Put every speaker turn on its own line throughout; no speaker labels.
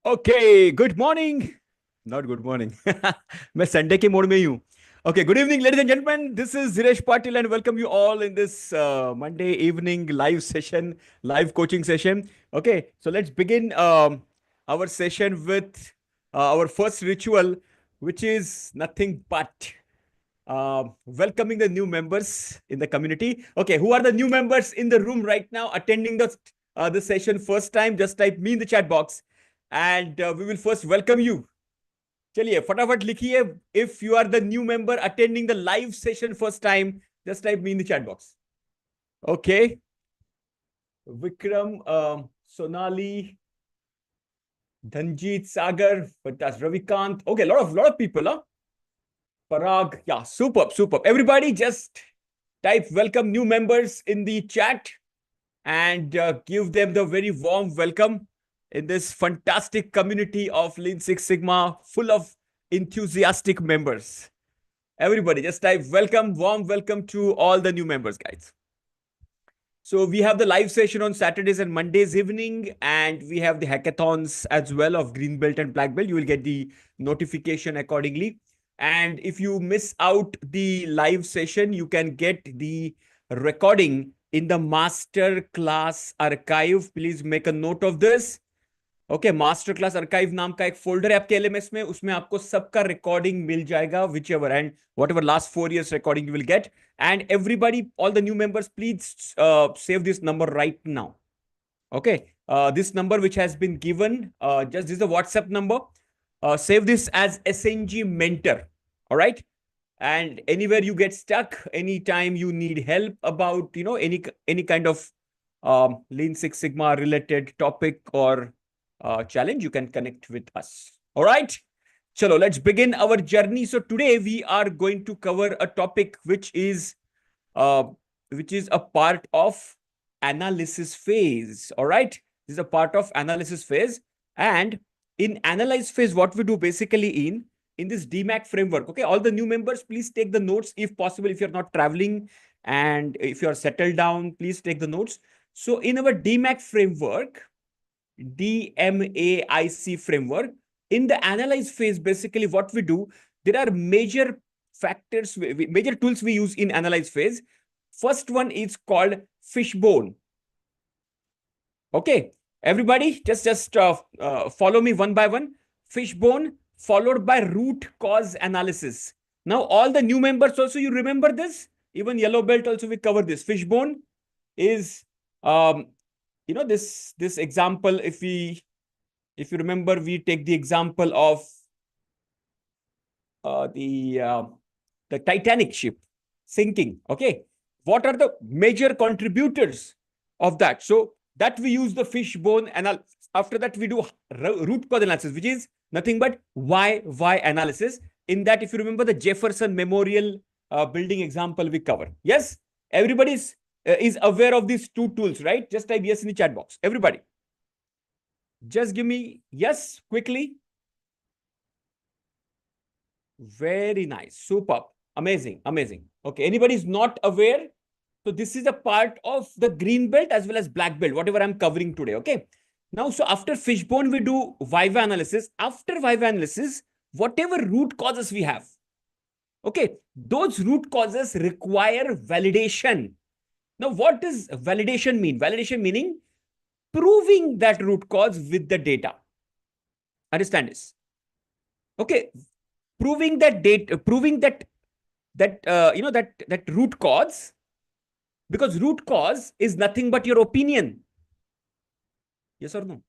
Okay, good morning. Not good morning. मैं Sunday के mode में ही हूँ. Okay, good evening, ladies and gentlemen. This is Ziresh Patil and welcome you all in this Monday evening live session, live coaching session. Okay, so let's begin our session with our first ritual, which is nothing but welcoming the new members in the community. Okay, who are the new members in the room right now attending the session first time? Just type me in the chat box and we will first welcome you. चलिए फटाफट लिखिए. If you are the new member attending the live session first time, just type me in the chat box. Okay, Vikram, Sonali, Dhanjit, Sagar, fantastic, Ravikant. Okay, lot of people, huh? Parag, yeah, superb. Everybody just type welcome new members in the chat and give them the very warm welcome in this fantastic community of Lean Six Sigma, full of enthusiastic members. Everybody just type welcome, warm welcome to all the new members, guys. So we have the live session on Saturdays and Mondays evening, and we have the hackathons as well of Green Belt and Black Belt. You will get the notification accordingly. And if you miss out the live session, you can get the recording in the master class archive. Please make a note of this. Okay, master class archive नाम का एक folder है आपके LMS में. उसमें आपको सबका recording मिल जाएगा, which ever and what ever last 4 years recording you will get. And everybody, all the new members, please save this number right now. Okay, this number which has been given, just this is the WhatsApp number. Save this as SNG mentor. All right. And anywhere you get stuck, anytime you need help about, any kind of Lean Six Sigma related topic or challenge, you can connect with us. All right. Chalo, let's begin our journey. So today we are going to cover a topic which is a part of analysis phase. All right. This is a part of analysis phase. And in analyze phase, what we do basically in this DMAC framework. Okay. All the new members, please take the notes if possible. If you're not traveling and if you're settled down, please take the notes. So in our DMAC framework, DMAIC framework, in the analyze phase, basically what we do, there are major factors, major tools we use in analyze phase. First one is called fishbone. Okay, everybody just follow me one by one. Fishbone followed by root cause analysis. Now all the new members also, you remember this, even yellow belt also we cover this. Fishbone is this example. If you remember, we take the example of the Titanic ship sinking. Okay, what are the major contributors of that? So that we use the fishbone analysis. After that we do root cause analysis, which is nothing but why analysis. In that, if you remember the Jefferson Memorial building example we cover. Yes, everybody is aware of these two tools, right? Just type yes in the chat box. Everybody, just give me yes quickly. Very nice, superb, amazing. Okay, anybody is not aware? So this is a part of the green belt as well as black belt, whatever I'm covering today. Okay, now so after fishbone we do why analysis. After why analysis, whatever root causes we have, okay, those root causes require validation. Now, what does validation mean? Validation meaning proving that root cause with the data. Understand this? Okay, proving that data, proving that root cause, because root cause is nothing but your opinion. Yes or no?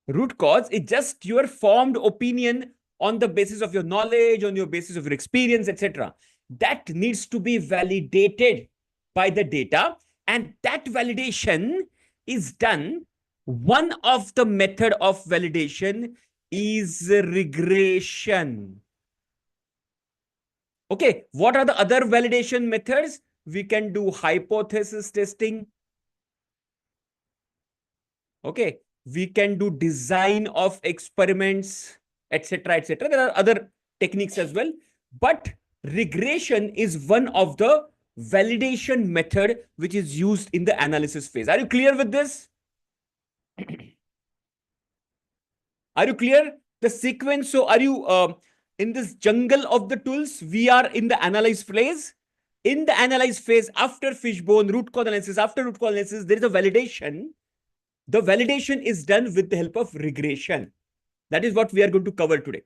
Root cause is just your formed opinion on the basis of your knowledge, on your basis of your experience, etc. That needs to be validated by the data, and that validation is done. One of the method of validation is regression. Okay, what are the other validation methods? We can do hypothesis testing. Okay, we can do design of experiments, etc. There are other techniques as well, but regression is one of the validation method which is used in the analysis phase. Are you clear with this? Are you clear? The sequence. So are you in this jungle of the tools? We are in the analyze phase. In the analyze phase, after fishbone, root cause analysis, after root cause analysis, there is a validation. The validation is done with the help of regression. That is what we are going to cover today.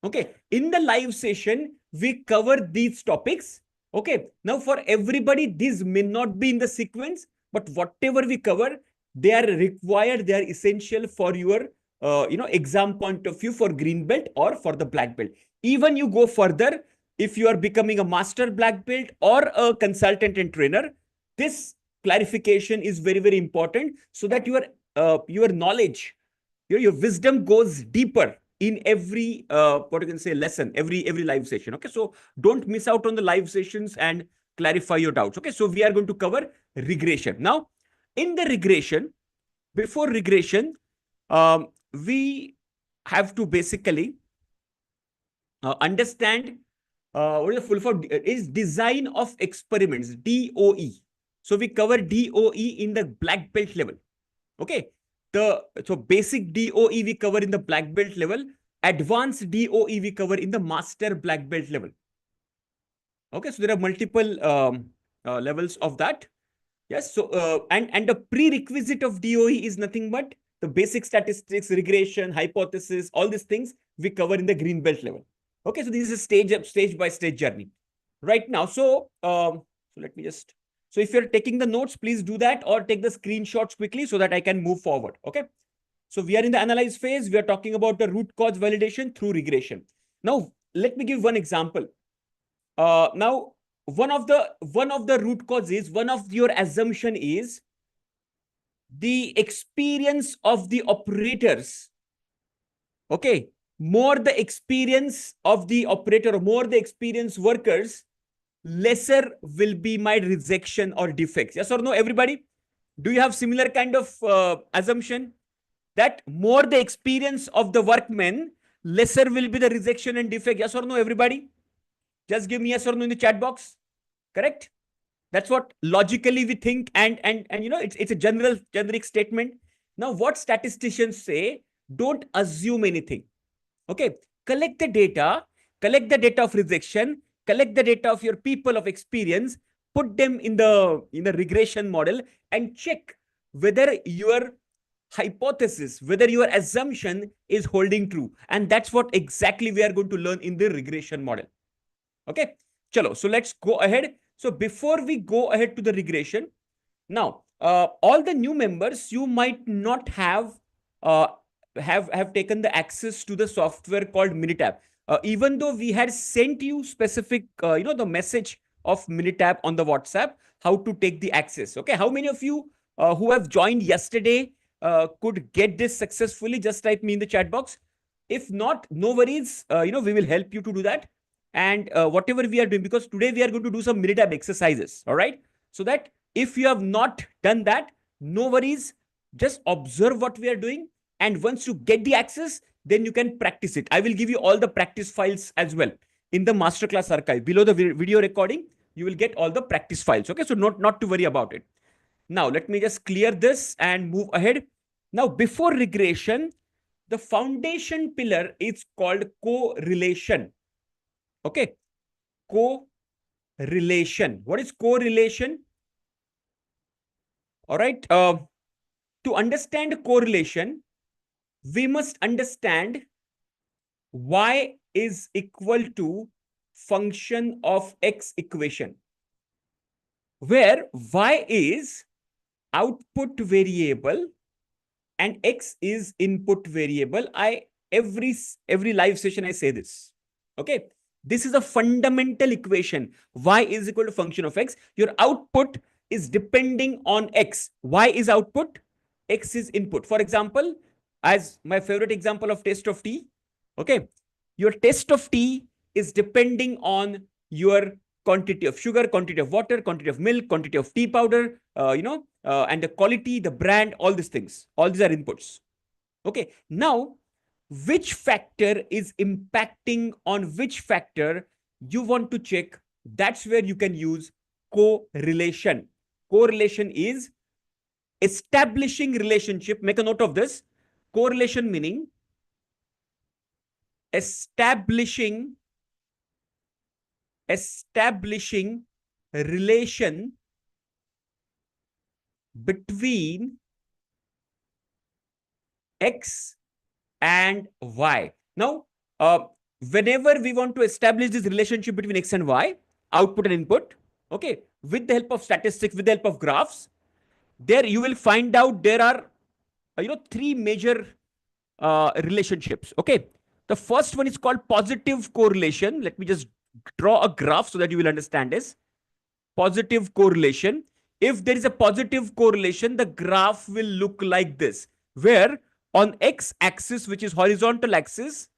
Okay. In the live session, we cover these topics. Okay. Now, for everybody, these may not be in the sequence, but whatever we cover, they are required, they are essential for your exam point of view for green belt or for the black belt. Even you go further, if you are becoming a master black belt or a consultant and trainer, this clarification is very, very important so that your knowledge, your wisdom goes deeper in every what you can say lesson, every live session. Okay, so don't miss out on the live sessions and clarify your doubts. Okay, so we are going to cover regression now. In the regression, before regression, we have to basically understand what is the full form is design of experiments, DOE. So we cover DOE in the black belt level. Okay, so basic DOE we cover in the black belt level, advanced DOE we cover in the master black belt level. Okay, so there are multiple levels of that. Yes, so and the prerequisite of DOE is nothing but the basic statistics, regression, hypothesis, all these things we cover in the green belt level. Okay, so this is a stage by stage journey right now. So let me just. So if you're taking the notes, please do that or take the screenshots quickly so that I can move forward. Okay. So we are in the analyze phase. We are talking about the root cause validation through regression. Now, let me give one example. Now, one of the root causes, one of your assumption is the experience of the operators. Okay. More the experience of the operator, more the experienced workers, lesser will be my rejection or defects. Yes or no, everybody? Do you have similar kind of assumption that more the experience of the workmen, lesser will be the rejection and defect? Yes or no, everybody? Just give me yes or no in the chat box. Correct? That's what logically we think, and it's a generic statement. Now, what statisticians say, don't assume anything. Okay, collect the data of rejection, collect the data of your people of experience, put them in the regression model and check whether your hypothesis, whether your assumption is holding true. And that's what exactly we are going to learn in the regression model. Okay, chalo, so let's go ahead. So before we go ahead to the regression, now all the new members, you might not have taken the access to the software called Minitab. Even though we had sent you specific, the message of Minitab on the WhatsApp, how to take the access. Okay, how many of you who have joined yesterday could get this successfully? Just type me in the chat box. If not, no worries. We will help you to do that. And whatever we are doing, because today we are going to do some Minitab exercises. All right, so that if you have not done that, no worries. Just observe what we are doing. And once you get the access, then you can practice it. I will give you all the practice files as well in the masterclass archive. Below the video recording, you will get all the practice files. Okay, so not to worry about it. Now, let me just clear this and move ahead. Now, before regression, the foundation pillar is called correlation. Okay, correlation. What is correlation? All right. To understand correlation, we must understand y is equal to function of x equation, where y is output variable and x is input variable. Every live session I say this. Okay, this is a fundamental equation. Y is equal to function of x. Your output is depending on x. Y is output, x is input. For example, as my favorite example of test of T, okay, your test of T is depending on your quantity of sugar, quantity of water, quantity of milk, quantity of tea powder, and the quality, the brand, all these things. All these are inputs. Okay, now which factor is impacting on which factor you want to check? That's where you can use correlation. Correlation is establishing relationship. Make a note of this. Correlation meaning establishing relation between X and Y. Now, whenever we want to establish this relationship between X and Y, output and input, okay, with the help of statistics, with the help of graphs, there you will find out there are, three major relationships. Okay. The first one is called positive correlation. Let me just draw a graph so that you will understand this. Positive correlation. If there is a positive correlation, the graph will look like this, where on X axis, which is horizontal axis,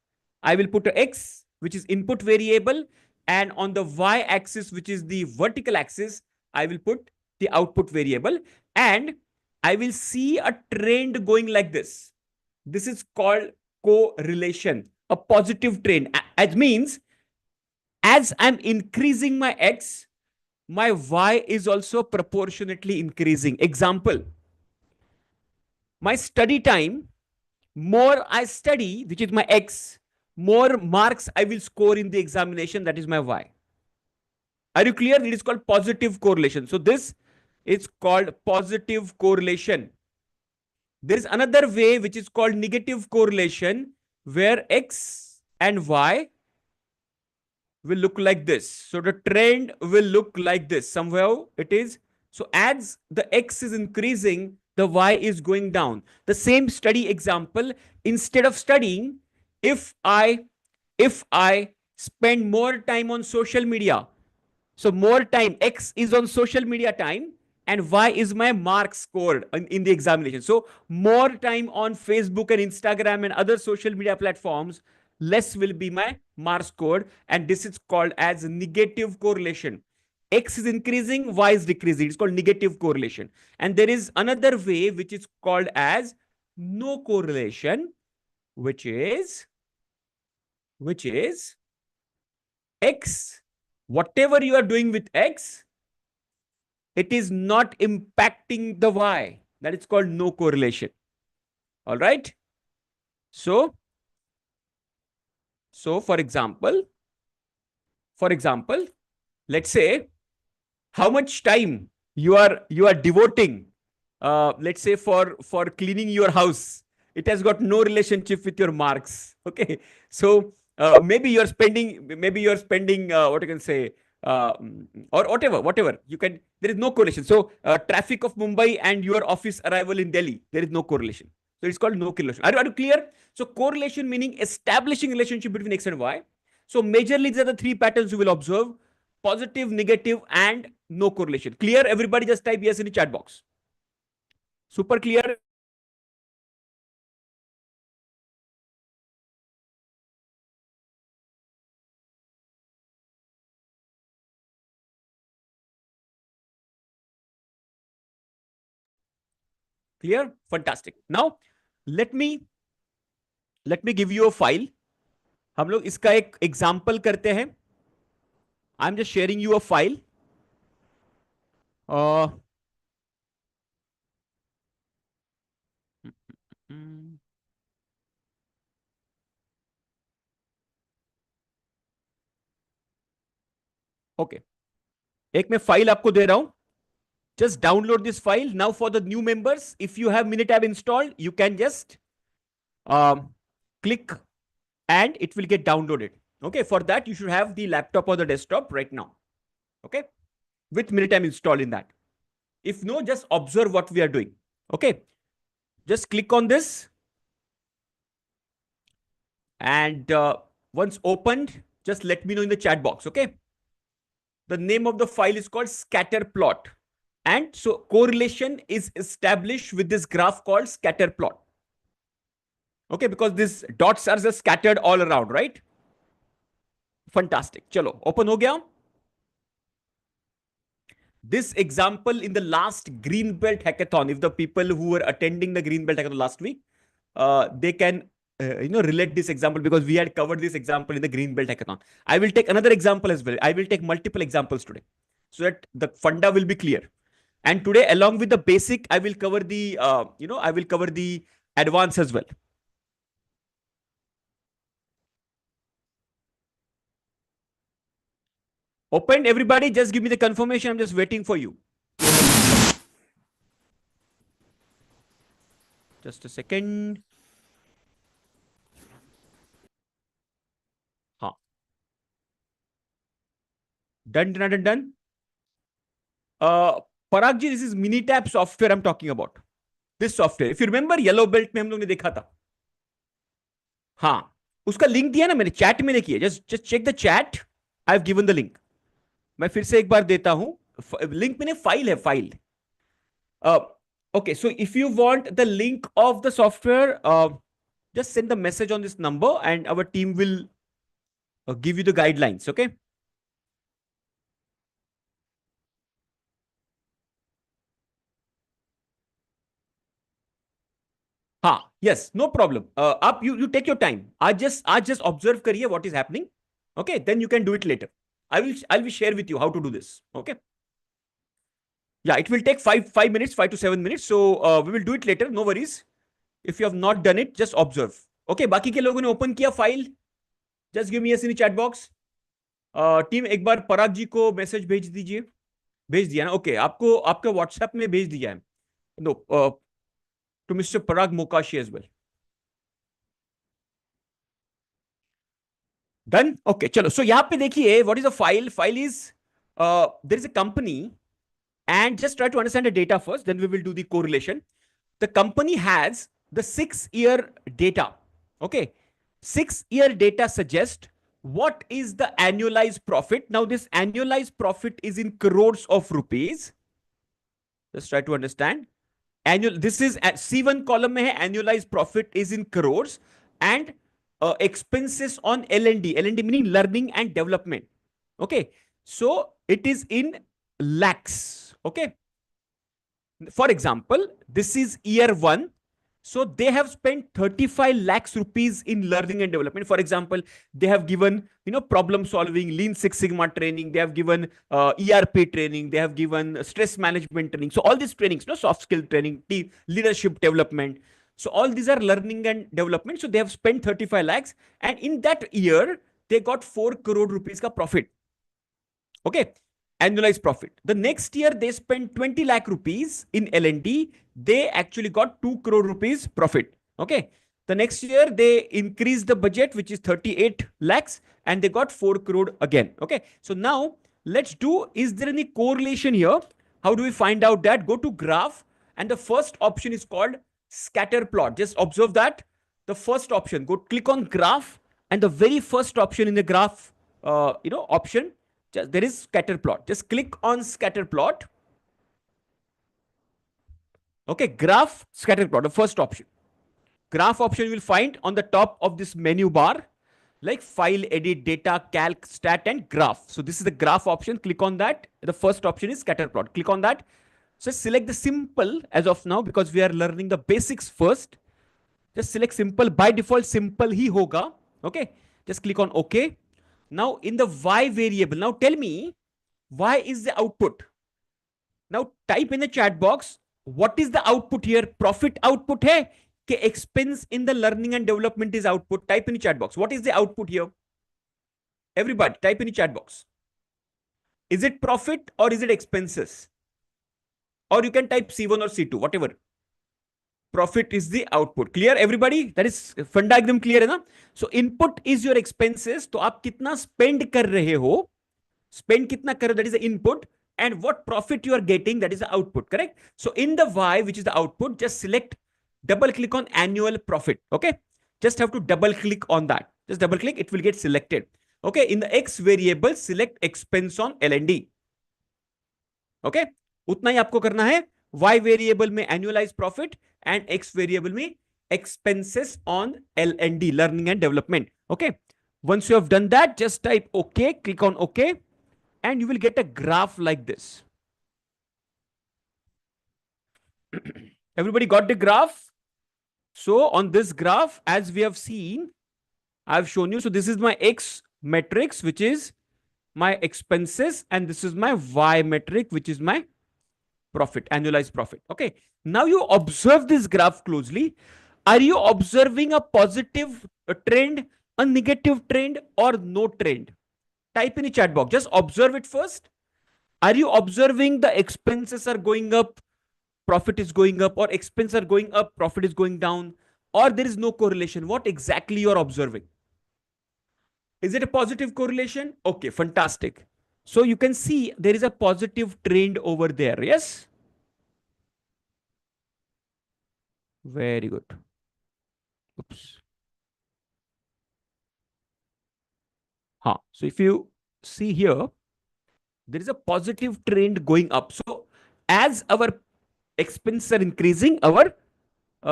I will put a X, which is input variable, and on the Y axis, which is the vertical axis, I will put the output variable, and I will see a trend going like this. This is called correlation, a positive trend. It means as I'm increasing my X, my Y is also proportionately increasing. Example, my study time, more I study, which is my X, more marks I will score in the examination, that is my Y. Are you clear? It is called positive correlation. So this is called positive correlation. There is another way which is called negative correlation, where X and Y will look like this. So the trend will look like this. Somehow it is. So as the X is increasing, the Y is going down. The same study example, instead of studying, if I spend more time on social media, so more time, X is on social media time, and Y is my mark scored in the examination. So more time on Facebook and Instagram and other social media platforms, less will be my mark scored. And this is called as negative correlation. X is increasing, Y is decreasing. It's called negative correlation. And there is another way which is called as no correlation, which is X, whatever you are doing with X, it is not impacting the Y. That is called no correlation. All right. So for example, let's say how much time you are devoting, let's say for cleaning your house. It has got no relationship with your marks. Okay. So maybe you're spending what you can say, or whatever you can, there is no correlation. So traffic of Mumbai and your office arrival in Delhi, there is no correlation. So it's called no correlation. Are you clear? So correlation meaning establishing relationship between X and Y. So majorly these are the three patterns you will observe: positive, negative, and no correlation. Clear? Everybody just type yes in the chat box. Super clear? Clear? Fantastic. Now let me give you a file. हम लोग इसका एक example करते हैं. आई am just sharing you a file. Okay, एक मैं file आपको दे रहा हूं. Just download this file. Now for the new members, if you have Minitab installed, you can just click and it will get downloaded. Okay, for that you should have the laptop or the desktop right now. Okay, with Minitab installed in that. If no, just observe what we are doing. Okay, just click on this, and once opened, just let me know in the chat box. Okay, the name of the file is called scatter plot. And so correlation is established with this graph called scatter plot. Okay, because these dots are just scattered all around, right? Fantastic. Chalo, open ho gaya. This example in the last Greenbelt Hackathon, if the people who were attending the Greenbelt Hackathon last week, they can relate this example, because we had covered this example in the Greenbelt Hackathon. I will take another example as well. I will take multiple examples today so that the funda will be clear. And today, along with the basic, I will cover the, I will cover the advanced as well. Opened, everybody, just give me the confirmation. I'm just waiting for you. Just a second. Huh. Done, done, done, done. Parag ji, this is Minitab software I'm talking about. This software. If you remember, yellow belt में हम लोग ने देखा था. हाँ, उसका link दिया ना मैंने चैट में. देखिए, just check the chat. I've given the link. मैं फिर से एक बार देता हूं. लिंक मैंने फाइल है, file. Okay, so if you want the link of the software, just send the message on this number and our team will give you the guidelines. Okay. हाँ, yes, no problem. आप you take your time. आज just observe करिए what is happening. Okay, then you can do it later. I'll share with you how to do this. Okay. Yeah, it will take 5 minutes, 5 to 7 minutes. So we will do it later. No worries. If you have not done it, just observe. Okay, बाकी के लोगों ने open किया file. Just give me a in the chat box. Team एक बार पराग जी को message भेज दीजिए. भेज दिया ना? ओके, आपको आपका व्हाट्सएप में भेज दिया है. No, to Mister Parag Mokashi as well. Done. Okay, चलो. सो यहां पे देखिए, what is a file. File is there is a company and just try to understand the data first, then we will do the correlation. The company has the 6-year data. Okay, 6-year data suggests what is the annualized profit. Now this annualized profit is in crores of rupees. Just try to understand. Annual, this is at C1 column mein hai, annualized profit is in crores, and expenses on L&D. L&D meaning learning and development. Okay, so it is in lakhs. Okay, for example, this is year 1, so they have spent 35 lakhs rupees in learning and development. For example, they have given problem solving, lean six sigma training, they have given ERP training, they have given stress management training. So all these trainings, soft skill training, team leadership development, so all these are learning and development. So they have spent 35 lakhs, and in that year they got 4 crore rupees ka profit. Okay, annualized profit. The next year they spent 20 lakh rupees in L&D. They actually got 2 crore rupees profit. Okay. The next year they increased the budget, which is 38 lakhs, and they got 4 crore again. Okay. So now let's do, is there any correlation here? How do we find out that? Go to graph, and the first option is called scatter plot. Just observe that. The first option, go click on graph, and the very first option in the graph, option, there is scatter plot. Just click on scatter plot. Okay, graph, scatter plot, the first option. Graph option you will find on the top of this menu bar, like file, edit, data, calc, stat, and graph. So this is the graph option. Click on that. The first option is scatter plot. Click on that. So select the simple as of now, because we are learning the basics first. Just select simple. By default, simple hi hoga. Okay. Just click on OK. Now in the Y variable, now tell me, Y is the output. Now type in the chat box, what is the output here? Profit output hai ke expense in the learning and development is output? Type in the chat box. What is the output here? Everybody type in the chat box. Is it profit or is it expenses? Or you can type C1 or C2, whatever. Profit is the output. Clear everybody? That is fun diagram clear hai na? So input is your expenses. तो आप कितना spend कर रहे हो? Spend कितना कर रहे हो? That is the input. And what profit you are getting? That is the output. Correct? So in the Y, which is the output, just select, double click on annual profit. Okay? Just have to double click on that. Just double click. It will get selected. Okay? In the X variable, select expense on L&D. Okay? उतना ही आपको करना है. Y variable में annualized profit, and X variable में expenses on L&D, learning and development. Okay. Once you have done that, just type OK, click on OK, and you will get a graph like this. Everybody got the graph? So on this graph, as we have seen, I've shown you. So this is my X matrix, which is my expenses, and this is my Y metric, which is my profit, annualized profit. Okay. Now you observe this graph closely. Are you observing a positive trend, a negative trend, or no trend? Type in the chat box. Just observe it first. Are you observing the expenses are going up, profit is going up, or expenses are going up, profit is going down, or there is no correlation? What exactly you are observing? Is it a positive correlation? Okay, fantastic. So you can see there is a positive trend over there. Yes. Very good. Oops. Huh. So if you see here, there is a positive trend going up. So as our expenses are increasing, our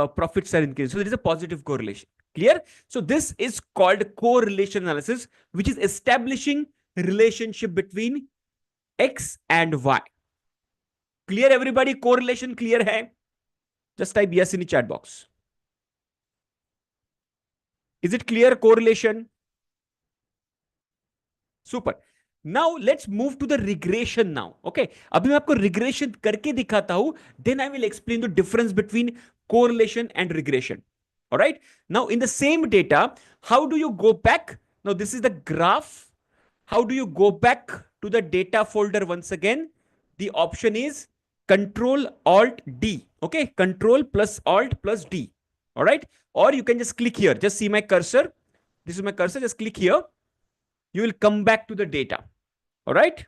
profits are increasing. So there is a positive correlation. Clear? So this is called correlation analysis, which is establishing relationship between X and Y. Clear everybody? Correlation clear hai? Just type yes in the chat box. Is it clear correlation? Super. Now let's move to the regression now. Okay, अभी मैं आपको regression करके दिखाता हूं, then I will explain the difference between correlation and regression. Alright, now in the same data, how do you go back? Now this is the graph. How do you go back to the data folder once again? The option is Control Alt D. Okay, Control plus Alt plus D. All right, or you can just click here. Just see my cursor. This is my cursor. Just click here. You will come back to the data. All right,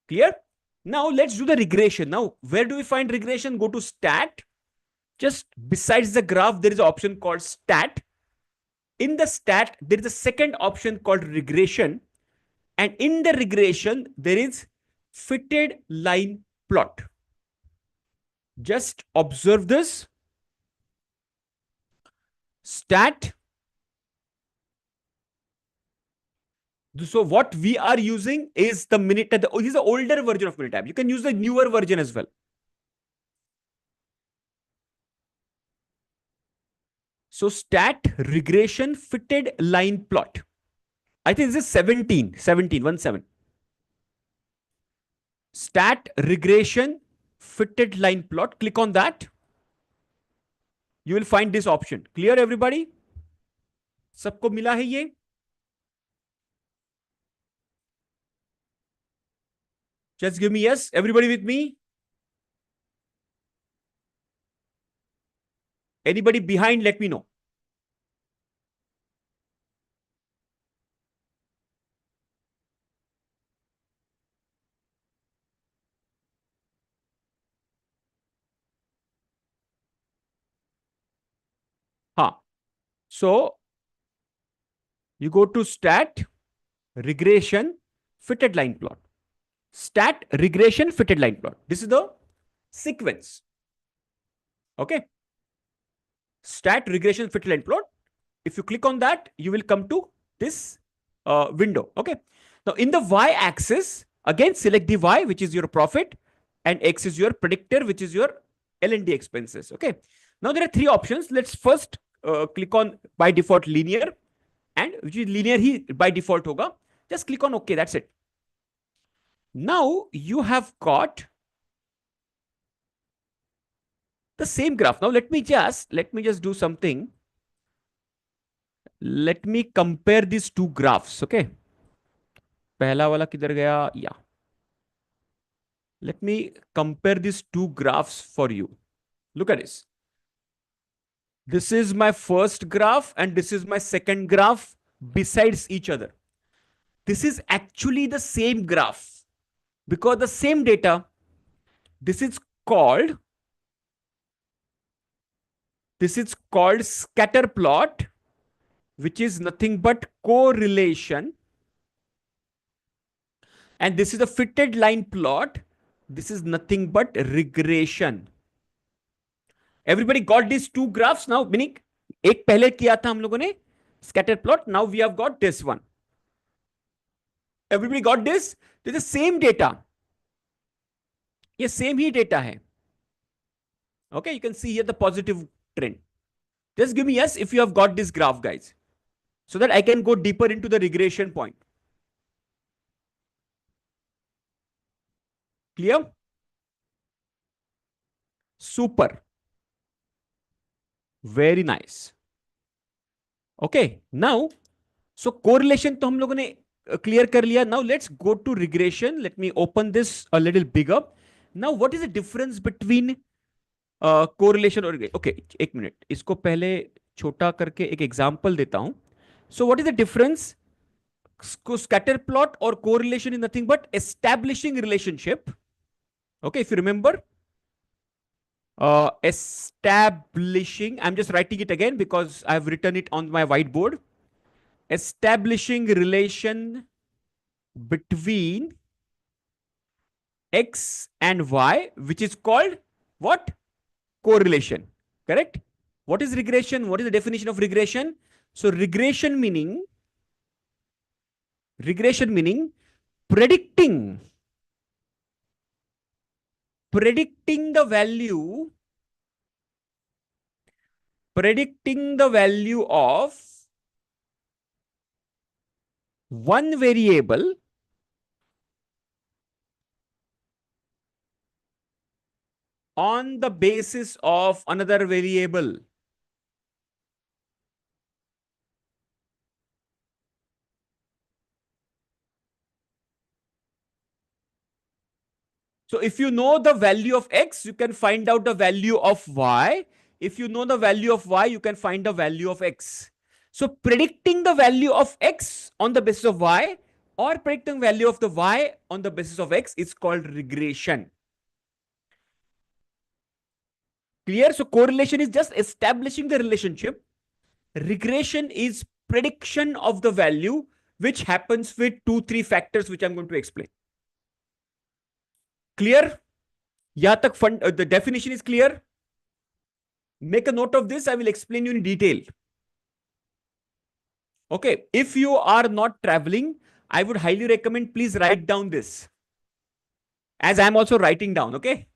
clear? Now let's do the regression. Now, where do we find regression? Go to stat. Just besides the graph, there is an option called stat. In the stat, there is a second option called regression. And in the regression, there is fitted line plot. Just observe this. Stat. So what we are using is the Minitab. This is the older version of Minitab. You can use the newer version as well. So stat regression fitted line plot. I think this is 17, 17. Stat regression fitted line plot. Click on that. You will find this option. Clear everybody? सबको मिला है ये? Just give me yes. Everybody with me? Anybody behind, let me know. Huh. So you go to stat, regression, fitted line plot. Stat, regression, fitted line plot. This is the sequence. Okay. Stat, regression, fitted line plot. If you click on that, you will come to this window. Okay. Now in the y-axis, again select the y, which is your profit, and x is your predictor, which is your L&D expenses. Okay. Now there are three options. Let's first click on by default linear, and which is linear he by default होगा. Just click on OK. That's it. Now you have got the same graph. Now let me just do something. Let me compare these two graphs. Okay. पहला वाला किधर गया? Yeah. Let me compare these two graphs for you. Look at this. This is my first graph and this is my second graph besides each other. This is actually the same graph because the same data. This is called scatter plot, which is nothing but correlation. And this is a fitted line plot. This is nothing but regression. Everybody got these two graphs now? Meaning, एक पहले किया था हम लोगों ने scatter plot. Now we have got this one. Everybody got this? This is the same data. ये same ही data है. Okay, you can see here the positive trend. Just give me yes if you have got this graph, guys, so that I can go deeper into the regression point. Clear? Super. Very nice. Okay, now, so correlation तो हम लोगों ने clear kar liya. Now let's go to regression. Let me open this a little bigger. Now, what is the difference between correlation और okay, एक minute इसको पहले छोटा करके एक एग्जांपल देता हूं. So what is the difference? Scatter plot or correlation is nothing but establishing relationship. Okay, if you remember, establishing, I'm just writing it again because I've written it on my whiteboard. Establishing relation between X and Y, which is called what? Correlation. Correct? What is regression? What is the definition of regression? So regression meaning predicting the value of one variable on the basis of another variable. So if you know the value of X, you can find out the value of Y. If you know the value of Y, you can find the value of X. So predicting the value of X on the basis of Y or predicting value of the Y on the basis of X is called regression. Clear? So correlation is just establishing the relationship. Regression is prediction of the value, which happens with 2-3 factors, which I'm going to explain. Clear? Yahan tak the definition is clear. Make a note of this. I will explain you in detail. Okay. If you are not traveling, I would highly recommend please write down this, as I'm also writing down. Okay.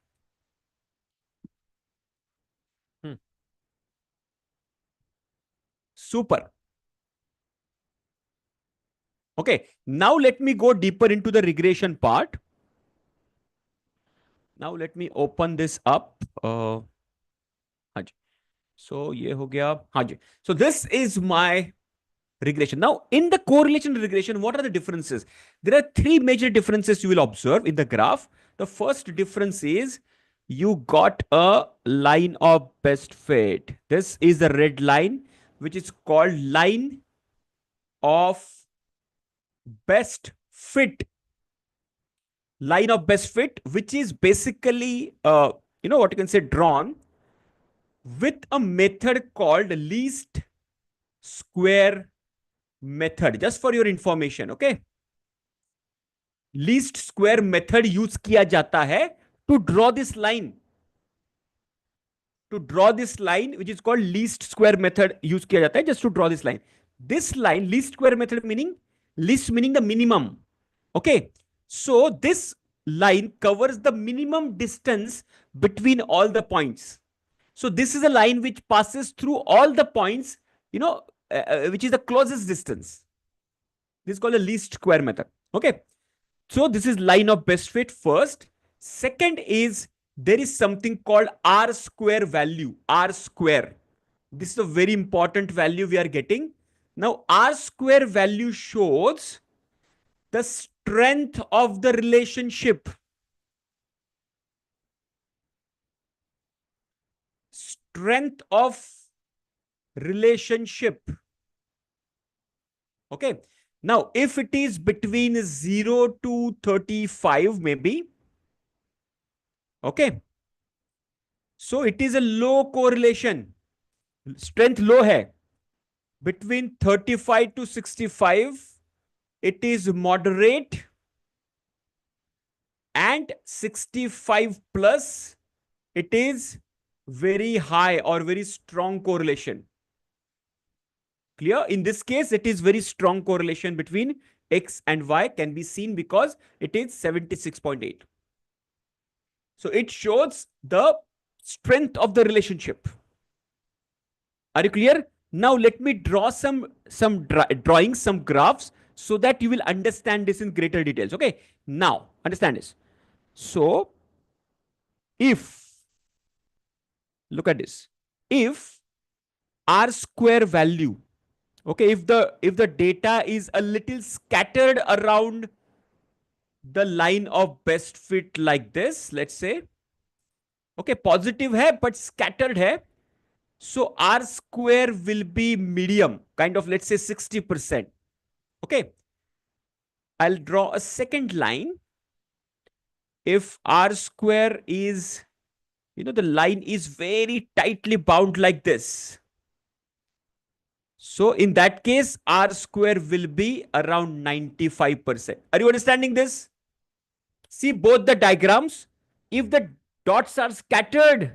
Super. Okay. Now let me go deeper into the regression part. Now let me open this up. So ये हो गया. हाँ जी. So this is my regression. Now, in the correlation regression, what are the differences? There are 3 major differences you will observe in the graph. The first difference is you got a line of best fit. This is the red line, which is called line of best fit. Line of best fit, which is basically, what you can say, drawn with a method called least square method. Just for your information, okay? Least square method use किया जाता है to draw this line. To draw this line, which is called least square method use किया जाता है just to draw this line. This line, least square method meaning, least meaning the minimum. Okay. So this line covers the minimum distance between all the points. So this is a line which passes through all the points, which is the closest distance. This is called the least square method. Okay. So this is line of best fit first. Second is there is something called R square value. R square. This is a very important value we are getting. Now R square value shows the strength of the relationship. Strength of relationship. Okay. Now, if it is between 0 to 35, maybe. Okay. So it is a low correlation. Strength low hai. Between 35 to 65, it is moderate. And 65 plus, it is very high or very strong correlation. Clear? In this case, it is very strong correlation between X and Y can be seen because it is 76.8. So it shows the strength of the relationship. Are you clear? Now let me draw some drawings, some graphs, so that you will understand this in greater details. Okay. Now understand this. So look at this. If R square value Okay, if the data is a little scattered around the line of best fit like this, let's say, okay, positive hai but scattered hai, so R square will be medium, kind of, let's say 60%. Okay, I'll draw a second line. If R square is, the line is very tightly bound like this, so in that case, R square will be around 95%. Are you understanding this? See both the diagrams. If the dots are scattered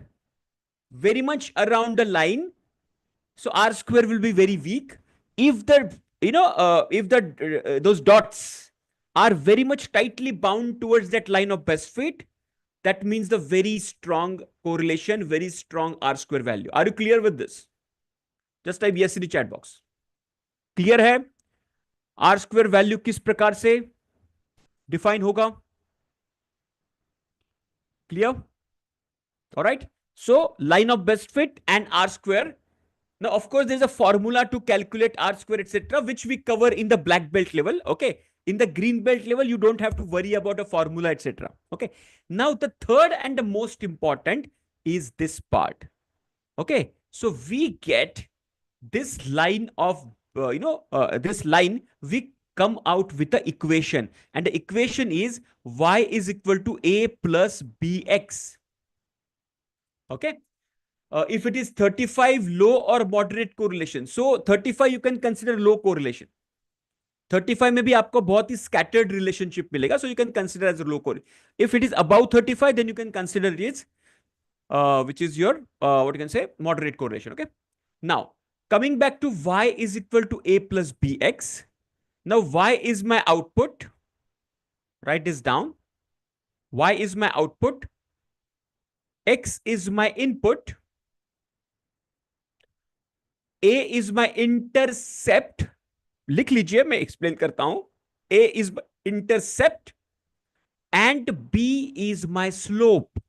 very much around the line, so R square will be very weak. If those dots are very much tightly bound towards that line of best fit, that means the very strong correlation, very strong R square value. Are you clear with this? Just type yes in the chat box. Clear है? R square value किस प्रकार से define होगा? Clear? Alright, so line of best fit and R square. Now, of course, there's a formula to calculate R square, etc., which we cover in the black belt level. Okay. In the green belt level, you don't have to worry about a formula, etc. Okay. Now, the third and the most important is this part. Okay. So we get this line of, this line, we come out with the equation. And the equation is y is equal to a plus bx. Okay. If it is 35 low or moderate correlation, so 35 you can consider low correlation. 35 में भी आपको बहुत ही scattered relationship मिलेगा, so you can consider as a low correlation. If it is above 35, then you can consider it is, which is your, what you can say, moderate correlation. Okay. Now, coming back to y is equal to a plus bx. Now, y is my output. Write this down. Y is my output. X is my input. A is my intercept. लिख लीजिए, मैं explain करता हूं. A is my intercept and B is my slope.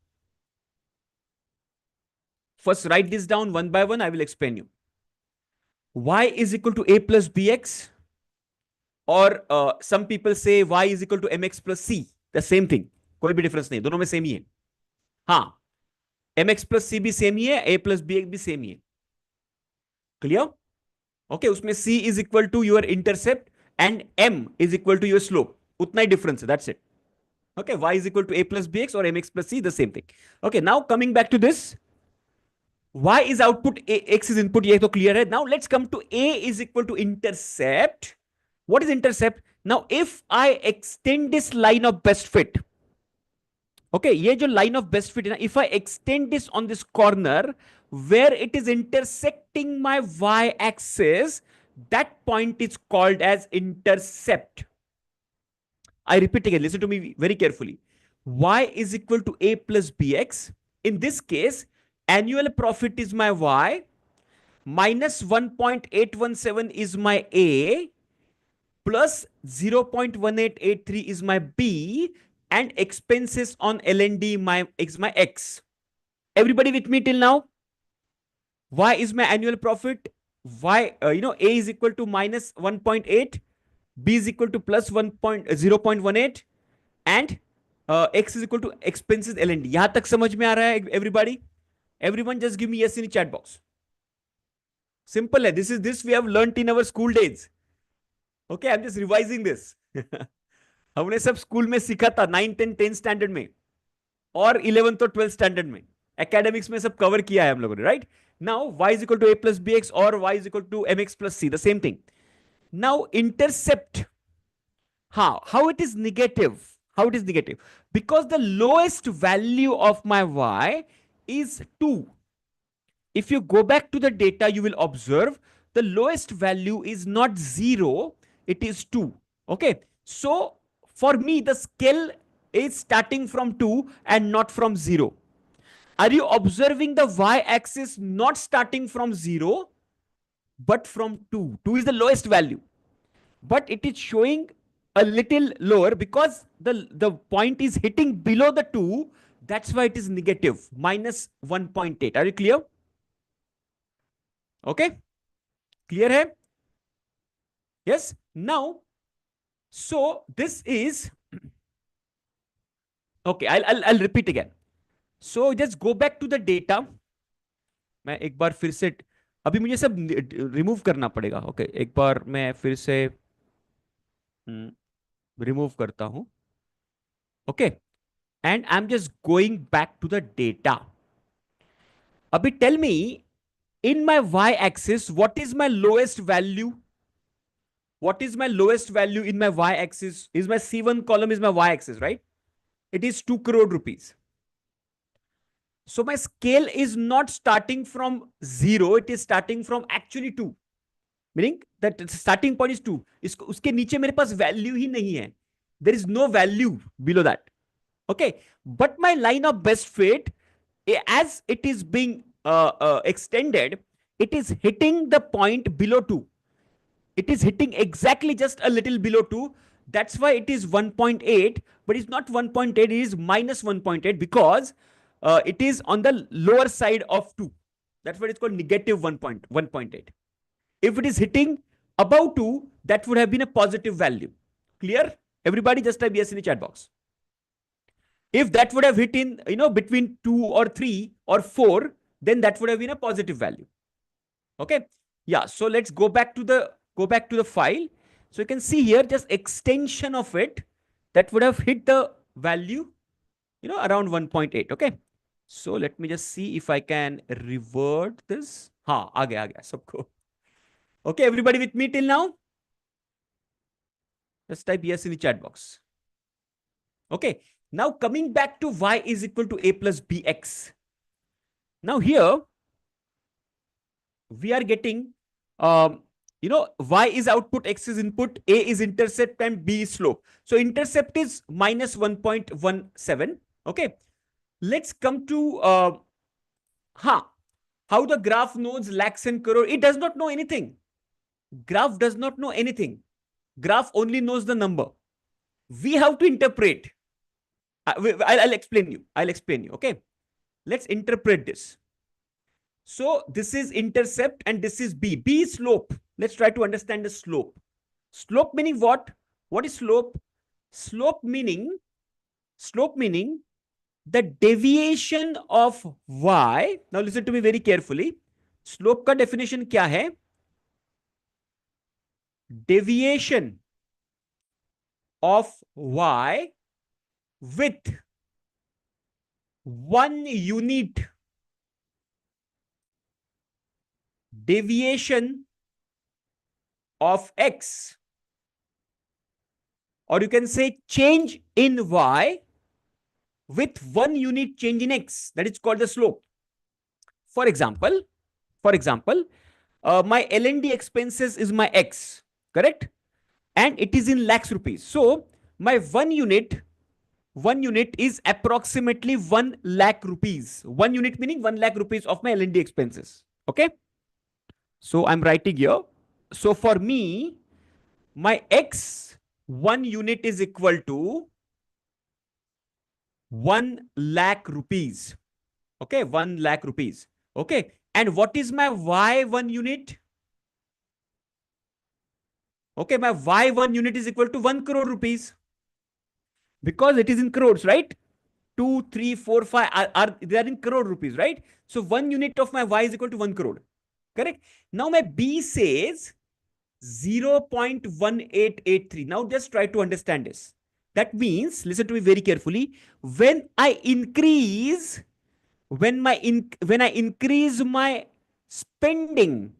First, write this down one by one. I will explain you. Y is equal to A plus BX, or some people say Y is equal to MX plus C. The same thing. कोई भी difference नहीं, दोनों में same ही है. हाँ, MX plus C भी same ही है, A plus BX भी सेम ही है. क्लियर? ओके, उसमें C is equal to your intercept and M is equal to your slope. उतना ही डिफरेंस है, that's it. Okay, Y is equal to A plus BX or MX plus C, the same thing. Okay, now coming back to this, Y is output, X is input, ये तो clear है. Now let's come to A is equal to intercept. What is intercept? Now if I extend this line of best fit, okay, ये जो line of best fit है ना, if I extend this on this corner where it is intersecting my y axis, that point is called as intercept. I repeat again, listen to me very carefully. Y is equal to A plus BX. In this case, annual profit is my Y, minus 1.817 is my A, plus 0.1883 is my B, and expenses on L&D is my X. Everybody with me till now? Y is my annual profit. Y, A is equal to minus 1.8, B is equal to plus 0.18, and X is equal to expenses L&D. यहां तक समझ में आ रहा है everybody? Everyone just give me yes in the chat box. Simple है. This we have learnt in our school days. Okay, I'm just revising this. हमने सब school में सीखा था 9th and 10th स्टैंडर्ड में और 11th और 12th स्टैंडर्ड में. एकेडमिक्स में सब कवर किया है हम लोगों ने, right? Now y is equal to a plus bx or y is equal to mx plus c, the same thing. Now intercept, how it is negative? How it is negative? Because the lowest value of my y is 2. If you go back to the data, you will observe the lowest value is not 0, it is 2. Okay, so for me the scale is starting from 2 and not from 0. Are you observing the y-axis not starting from 0 but from 2? 2 is the lowest value, but it is showing a little lower because the point is hitting below the 2. That's why it is negative, minus 1.8. Are you clear? Okay, clear है? Yes. Now, so this is okay. I'll repeat again. So just go back to the data. मैं एक बार फिर से अभी मुझे सब remove करना पड़ेगा. ओके एक बार मैं फिर से रिमूव करता हूं. Okay and I am just going back to the data. अभी tell me in my y-axis what is my lowest value. What is my lowest value in my y-axis? Is my C1 column is my y-axis, right? It is 2 crore rupees. So my scale is not starting from 0, it is starting from actually 2. Meaning that starting point is 2. उसके नीचे मेरे पास value ही नहीं है. There is no value below that. Okay. But my line of best fit, as it is being extended, it is hitting the point below 2. It is hitting exactly just a little below 2. That's why it is 1.8, but it's not 1.8, it is minus 1.8 because it is on the lower side of 2. That's what it's called negative 1.8. If it is hitting above 2, that would have been a positive value. Clear? Everybody just type yes in the chat box. If that would have hit in, between 2 or 3 or 4, then that would have been a positive value. Okay. Yeah. So let's go back to the file. So you can see here just extension of it that would have hit the value, around 1.8. Okay. So let me just see if I can revert this. हाँ आ गया सबको. Okay, everybody with me till now? Just type yes in the chat box. Okay. Now coming back to y is equal to a plus bx. Now here we are getting, y is output, x is input, a is intercept and b is slope. So intercept is minus 1.17. Okay. Let's come to, how the graph knows lakhs and crore. It does not know anything. Graph does not know anything. Graph only knows the number. We have to interpret. I'll explain you. Okay. Let's interpret this. So this is intercept and this is B. B is slope. Let's try to understand the slope. Slope meaning what? What is slope? Slope meaning the deviation of y. Now listen to me very carefully. Slope का definition क्या है? Deviation of y with 1 unit deviation of x, or you can say change in y with 1 unit change in x. That is called the slope. For example, my L&D expenses is my x, correct? And it is in lakhs rupees. So my 1 unit is approximately 1 lakh rupees. 1 unit meaning 1 lakh rupees of my L&D expenses. Okay. So I'm writing here. So for me, my x 1 unit is equal to 1 lakh rupees. Okay. 1 lakh rupees. Okay. And what is my y 1 unit? Okay. My y 1 unit is equal to 1 crore rupees. Because it is in crores, right? 2, 3, 4, 5 they are in crore rupees, right? So 1 unit of my y is equal to 1 crore. Correct? Now my B says 0.1883. Now just try to understand this. That means, listen to me very carefully. When I increase my spending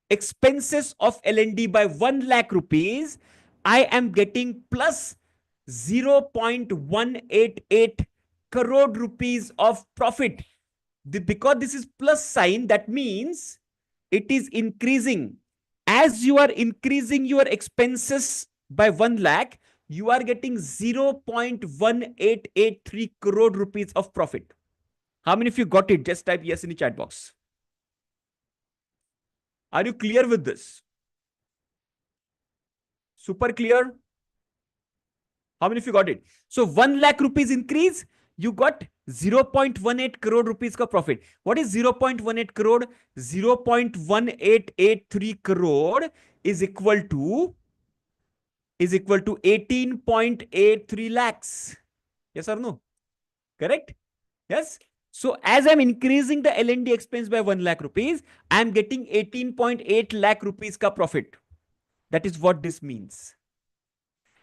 expenses of L&D by 1 lakh rupees, I am getting plus 0.188 crore rupees of profit. Because this is plus sign, that means it is increasing. As you are increasing your expenses by 1 lakh, you are getting 0.1883 crore rupees of profit. How many of you got it? Just type yes in the chat box. Are you clear with this? Super clear? How many of you got it? So 1 lakh rupees increase, you got 0.18 crore rupees ka profit. What is 0.18 crore? 0.1883 crore is equal to 18.83 lakhs. Yes or no? Correct? Yes. So as I'm increasing the L&D expense by 1 lakh rupees, I'm getting 18.8 lakh rupees ka profit. That is what this means.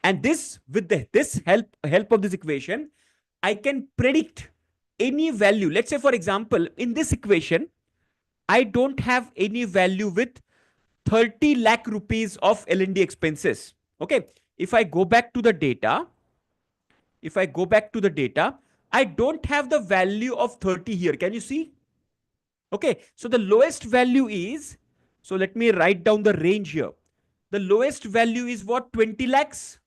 And this, with this help of this equation, I can predict any value. Let's say, for example, in this equation, I don't have any value with 30 lakh rupees of L&D expenses. Okay. If I go back to the data, I don't have the value of 30 here. Can you see? Okay. So the lowest value is, so let me write down the range here. The lowest value is what? 20 lakhs.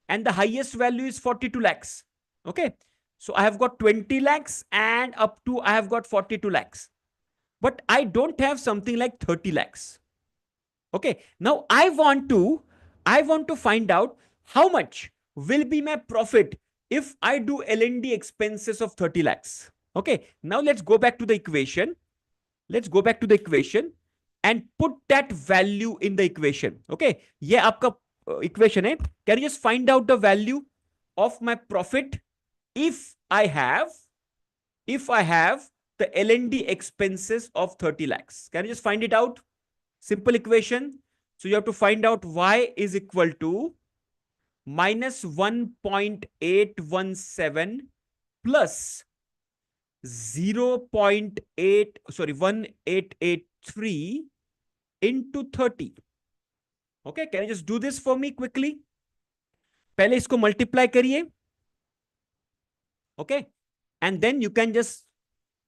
And the highest value is 42 lakhs. Okay. So I have got 20 lakhs and up to I have got 42 lakhs. But I don't have something like 30 lakhs. Okay. Now I want to find out how much will be my profit if I do L&D expenses of 30 lakhs. Okay. Now let's go back to the equation. And put that value in the equation. Okay. ये आपका equation है. Can you just find out the value of my profit if I have the L&D expenses of 30 lakhs? Can you just find it out? Simple equation. So you have to find out y is equal to minus 1.817 plus 1883 into 30. Okay, can you just do this for me quickly? पहले इसको multiply करिए. Okay, and then you can just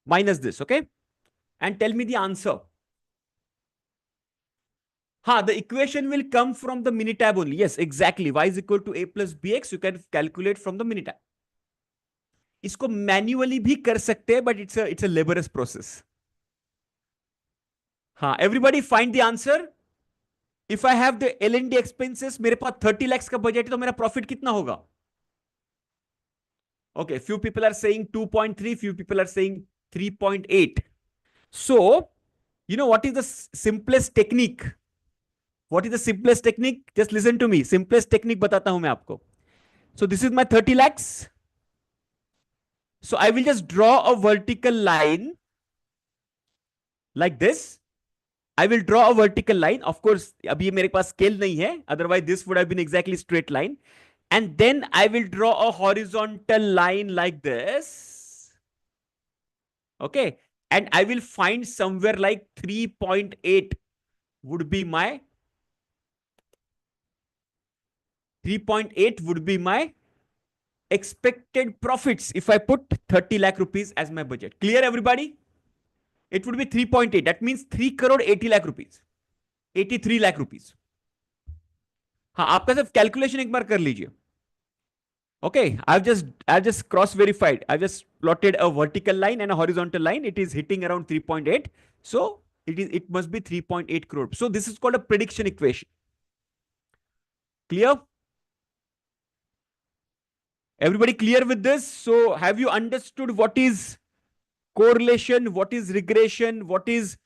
minus this. Okay, and tell me the answer. The equation will come from the Minitab only. Yes, exactly. Y is equal to a plus bx. You can calculate from the Minitab. इसको manually भी कर सकते हैं, but it's a laborious process. Everybody find the answer. If I have the L&D expenses, मेरे पास 30 lakhs का budget है, तो मेरा प्रॉफिट कितना होगा? Okay, few people are saying 2.3, few people are saying 3.8. So, you know what is the simplest technique? Just listen to me. Simplest technique बताता हूं मैं आपको. So this is my 30 lakhs. So I will just draw a vertical line like this. I will draw a vertical line. Of course, अभी मेरे पास scale नहीं है. Otherwise, this would have been exactly straight line. And then I will draw a horizontal line like this. Okay. And I will find somewhere like 3.8 would be my 3.8 would be my expected profits if I put 30 lakh rupees as my budget. Clear, everybody? It would be 3.8. That means 3 crore 80 lakh rupees. 83 lakh rupees. आपका सब calculation एक बार कर लीजिए. Okay, I've just cross-verified. I've just plotted a vertical line and a horizontal line. It is hitting around 3.8. So it must be 3.8 crore. So this is called a prediction equation. Clear? Everybody clear with this? So have you understood what is correlation, what is regression, what is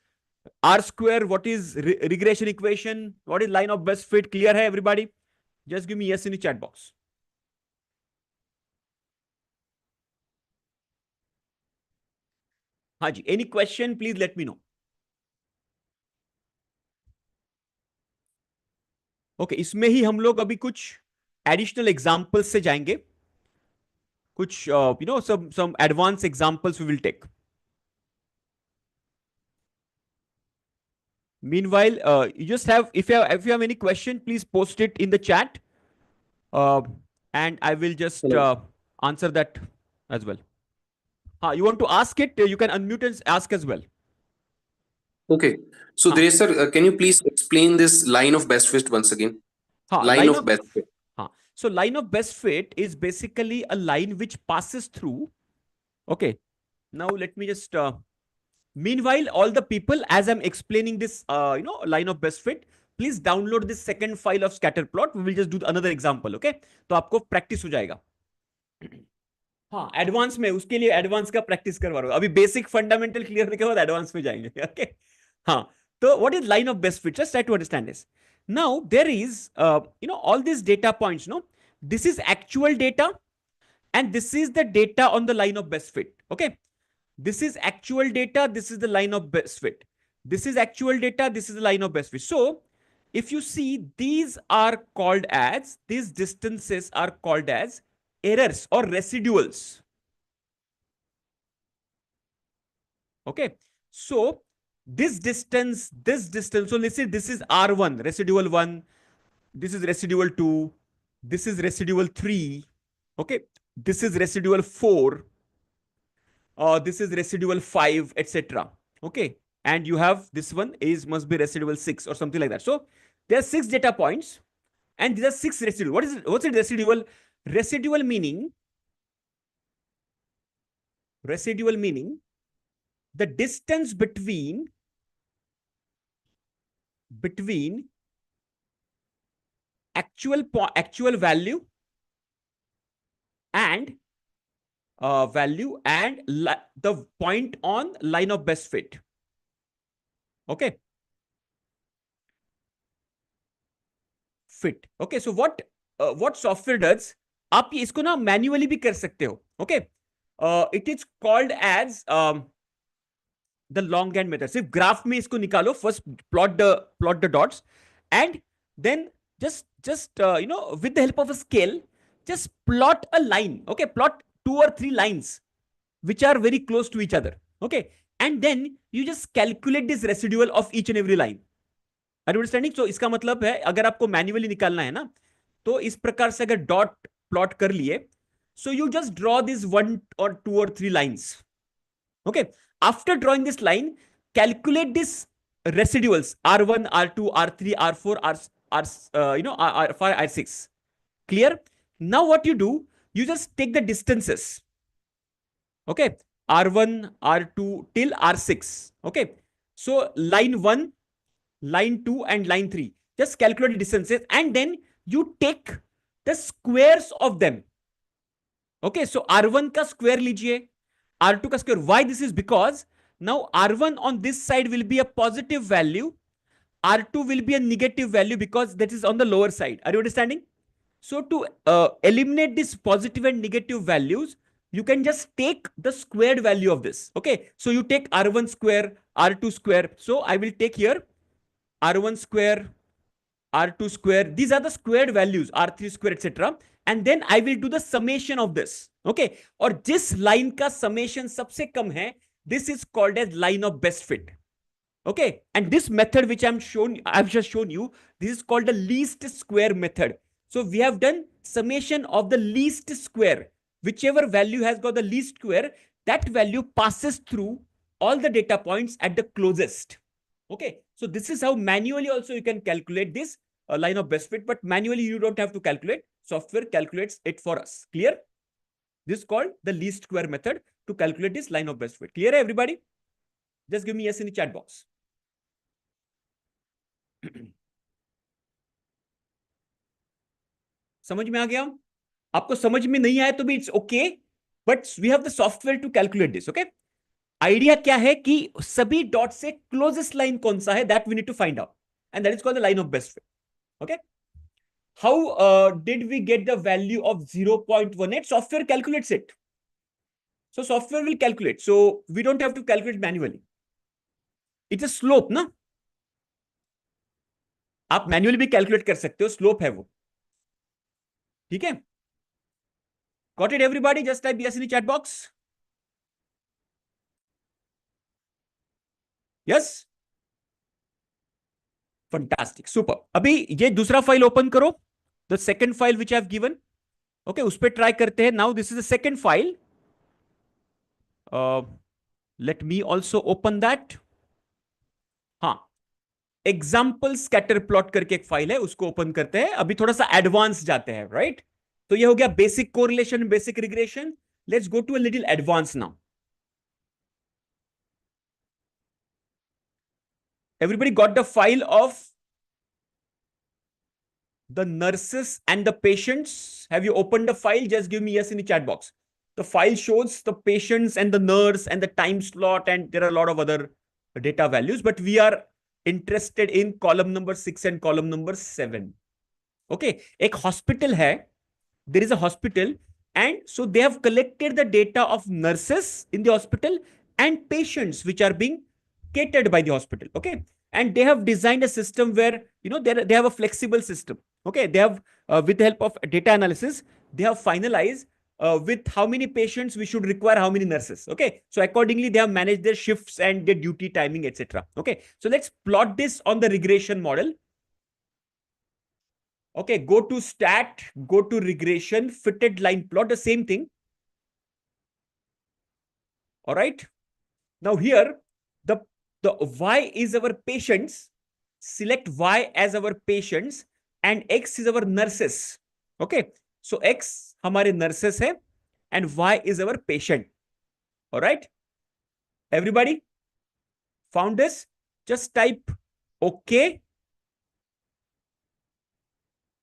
R square, what is regression equation, what is line of best fit? Clear hai everybody? Just give me yes in the chat box. Haji, any question, please let me know. Okay, इसमें ही हम लोग अभी कुछ additional examples से जाएंगे. कुछ some advanced examples we will take. Meanwhile, you just have, if you have any question, please post it in the chat, and I will just answer that as well. You want to ask it? You can unmute and ask as well.
Okay. So Dinesh sir, can you please explain this line of best fit once again? Line of best fit.
So line of best fit is basically a line which passes through. Okay. Now let me just. Meanwhile, all the people, as I'm explaining this, line of best fit, please download this second file of scatter plot. We will just do another example. Okay. तो आपको practice हो जाएगा. Advance में उसके लिए advance का practice करवा रहा हूं. अभी बेसिक फंडामेंटल क्लियर होने के बाद एडवांस में जाएंगे. ओके. तो what is line of best fit? Just try to understand this. Now there is, all these data points, no? This is actual data and this is the data on the line of best fit. Okay. This is actual data. This is the line of best fit. This is actual data. This is the line of best fit. So if you see, these distances are called as errors or residuals. Okay. So this distance, so let's say this is R1, residual 1. This is residual 2. This is residual 3. Okay. This is residual 4. This is residual 5, etc. Okay. And you have this one must be residual 6 or something like that. So there are 6 data points and these are 6 residual. What is it? What's it residual? Residual meaning the distance between actual value and the point on line of best fit. Okay. Fit. Okay. So what software does? आप ये इसको ना manually भी कर सकते हो. Okay. It is called as the longhand method. सिर्फ graph में इसको निकालो. First plot the dots and then just with the help of a scale, just plot a line. Okay. Plot 2 or 3 lines which are very close to each other. Okay. And then you just calculate this residual of each and every line. Are you understanding? So इसका मतलब है अगर आपको manually निकालना है ना, तो इस प्रकार से अगर डॉट प्लॉट कर लिए, so you just draw this 1 or 2 or 3 lines. Okay. After drawing this line, calculate this residuals R1, R2, R3, R4, R5, R6. Clear? Now what you do, you just take the distances. Okay. R1, R2 till R6. Okay. So line 1, line 2 and line 3. Just calculate the distances and then you take the squares of them. Okay. So R1 ka square lijiye, R2 ka square. Why this is? Because now R1 on this side will be a positive value. R2 will be a negative value because that is on the lower side. Are you understanding? So to eliminate this positive and negative values, you can just take the squared value of this. Okay. So you take R1 square, R2 square. So I will take here R1 square, R2 square. These are the squared values, R3 square, etc. And then I will do the summation of this. Okay. और जिस line का summation सबसे कम है, this is called as line of best fit. Okay. And this method which I've just shown you, this is called the least square method. So we have done summation of the least square. Whichever value has got the least square, that value passes through all the data points at the closest. Okay. So this is how manually also you can calculate this line of best fit, but manually you don't have to calculate. Software calculates it for us. Clear? This is called the least square method to calculate this line of best fit. Clear, everybody? Just give me yes in the chat box. समझ में आ गया? आपको समझ में नहीं आया तो भी it's okay, but we have the software to calculate this. Okay. Idea क्या है कि सभी डॉट से क्लोजेस्ट लाइन कौन सा है, that we need to find out, and that is called the line of best fit. Okay. How did we get the value of 0.18? Software calculates it. So software will calculate. So we don't have to calculate manually. It's a slope, ना? आप manually भी calculate कर सकते हो, slope है वो. ठीक है? Got it, everybody? Just type yes in the chat box. Yes? Fantastic. Super. अभी ये दूसरा फाइल ओपन करो. The second file which I have given. Okay, उस पर ट्राई करते हैं. Now this is the second file. Let me also open that. हाँ, example scatter plot करके एक फाइल है, उसको ओपन करते हैं. अभी थोड़ा सा एडवांस जाते हैं, राइट? तो ये हो गया basic correlation, basic regression. Let's go to a little advance now. Everybody got the file of the nurses and the patients? Have you opened the file? Just give me yes in the chat box. The file shows the patients and the nurse and the time slot, and there are a lot of other data values, but we are interested in column number 6 and column number 7. Okay, एक hospital है, there is a hospital, and so they have collected the data of nurses in the hospital and patients which are being catered by the hospital. Okay, and they have designed a system where they have a flexible system. Okay, they have with the help of data analysis, they have finalized with how many patients we should require, how many nurses. Okay, so accordingly they have managed their shifts and their duty timing, etc. Okay, so let's plot this on the regression model. Okay, go to stat, go to regression, fitted line plot, the same thing. All right. Now here, the y is our patients. Select y as our patients and x is our nurses. Okay. So x हमारे nurses है and y is our patient. All right. Everybody found this? Just type OK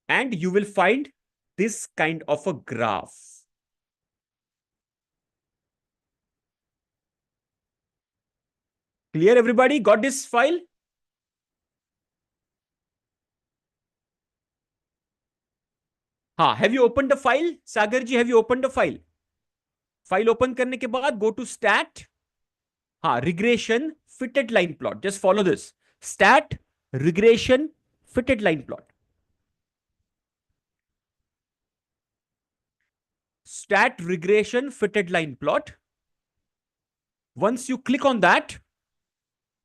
and you will find this kind of a graph. Clear, everybody? Got this file? Have you opened the file? Sagar ji, have you opened the file? File open करने के बाद go to stat. Regression fitted line plot. Just follow this. Stat, regression, fitted line plot. Stat, regression, fitted line plot. Once you click on that,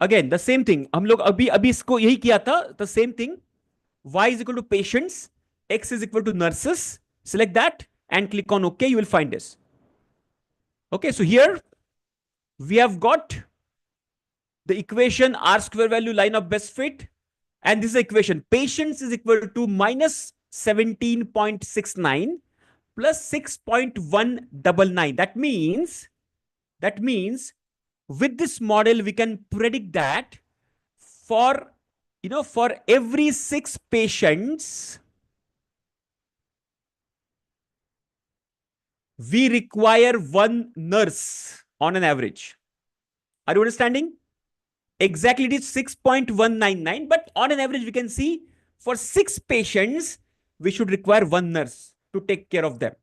again the same thing. हम लोग अभी इसको यही किया था. The same thing. Y is equal to patients. X is equal to nurses. Select that and click on OK. You will find this. Okay, so here we have got the equation R square value line of best fit. And this is the equation. Patients is equal to minus 17.69 plus 6.199. That means with this model, we can predict that for every 6 patients, we require 1 nurse on an average. Are you understanding? Exactly, it is 6.199, but on an average, we can see for 6 patients, we should require 1 nurse to take care of them.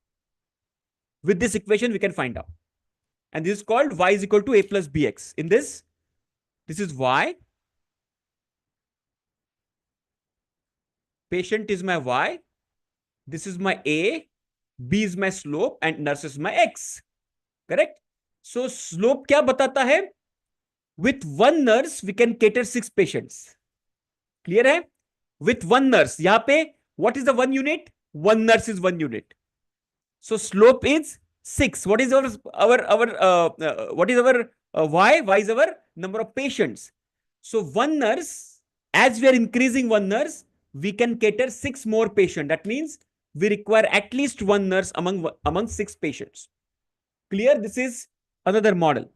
With this equation, we can find out. And this is called y is equal to a plus bx. In this is y. Patient is my y. This is my a. B is my slope and nurse is my x. Correct? So slope क्या बताता है? With 1 nurse, we can cater 6 patients. Clear है? With 1 nurse. यहाँ पे, what is the 1 unit? 1 nurse is 1 unit. So slope is 6. What is our y? Y is our number of patients. So 1 nurse, as we are increasing 1 nurse, we can cater 6 more patients. That means we require at least 1 nurse among 6 patients. Clear? This is another model.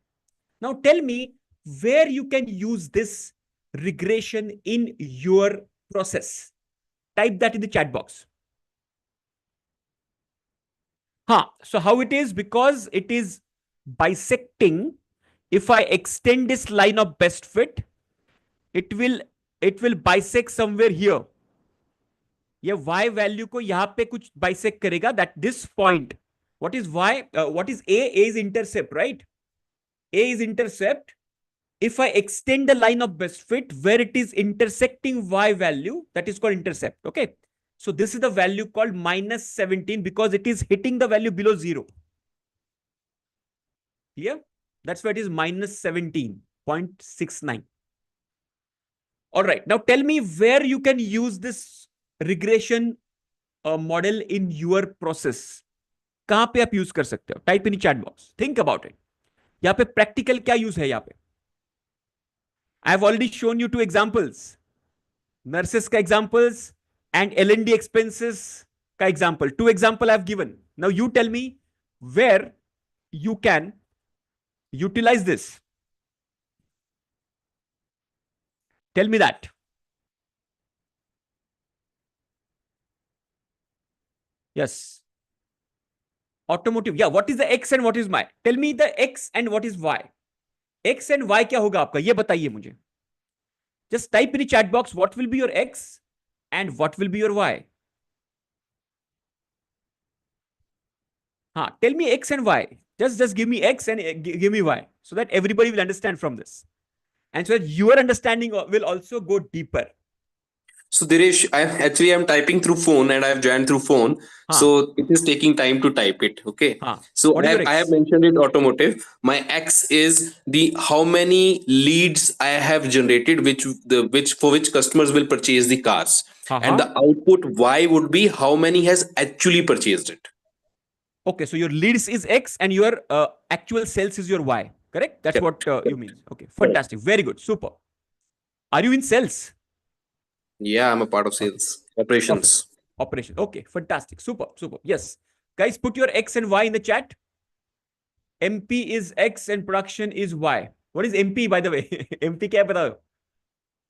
Now tell me where you can use this regression in your process. Type that in the chat box. So how it is? Because it is bisecting. If I extend this line of best fit, it will bisect somewhere here. ये y value को यहाँ पे कुछ bisect करेगा. That this point. What is y? What is a? A is intercept, right? A is intercept. If I extend the line of best fit where it is intersecting y value, that is called intercept. Okay. So this is the value called minus 17 because it is hitting the value below 0. Here, that's why it is minus 17.69. All right. Now tell me where you can use this regression model in your process. कहां पे आप use कर सकते हो? Type in chat box. Think about it. यहां पे practical क्या use है? यहां पे I have already shown you 2 examples. Nurses ka examples and L&D expenses ka example. 2 example I have given. Now you tell me where you can utilize this. Tell me that. Yes. Automotive. Yeah. What is the X and what is Y? Tell me the X and what is Y. X and Y क्या होगा आपका? ये बताइए मुझे. Just type in the chat box what will be your X and what will be your Y. Tell me X and Y. Just give me X and give me Y so that everybody will understand from this. And so that your understanding will also go deeper.
So Diresh, I'm typing through phone and I've joined through phone. So it is taking time to type it. Okay. So
What is your
I have
X?
mentioned it automotive. My X is the how many leads I have generated, which for which customers will purchase the cars. And the output Y would be how many has actually purchased it.
Okay, so your leads is X and your actual sales is your Y. Correct? That's what you mean. Okay, fantastic. Very good. Super. Are you in sales?
Yeah, I'm a part of sales operations.
Operation. Okay, fantastic. Super, super. Yes. Guys, put your X and Y in the chat. MP is X and production is Y. What is MP, by the way? MP क्या है बताओ?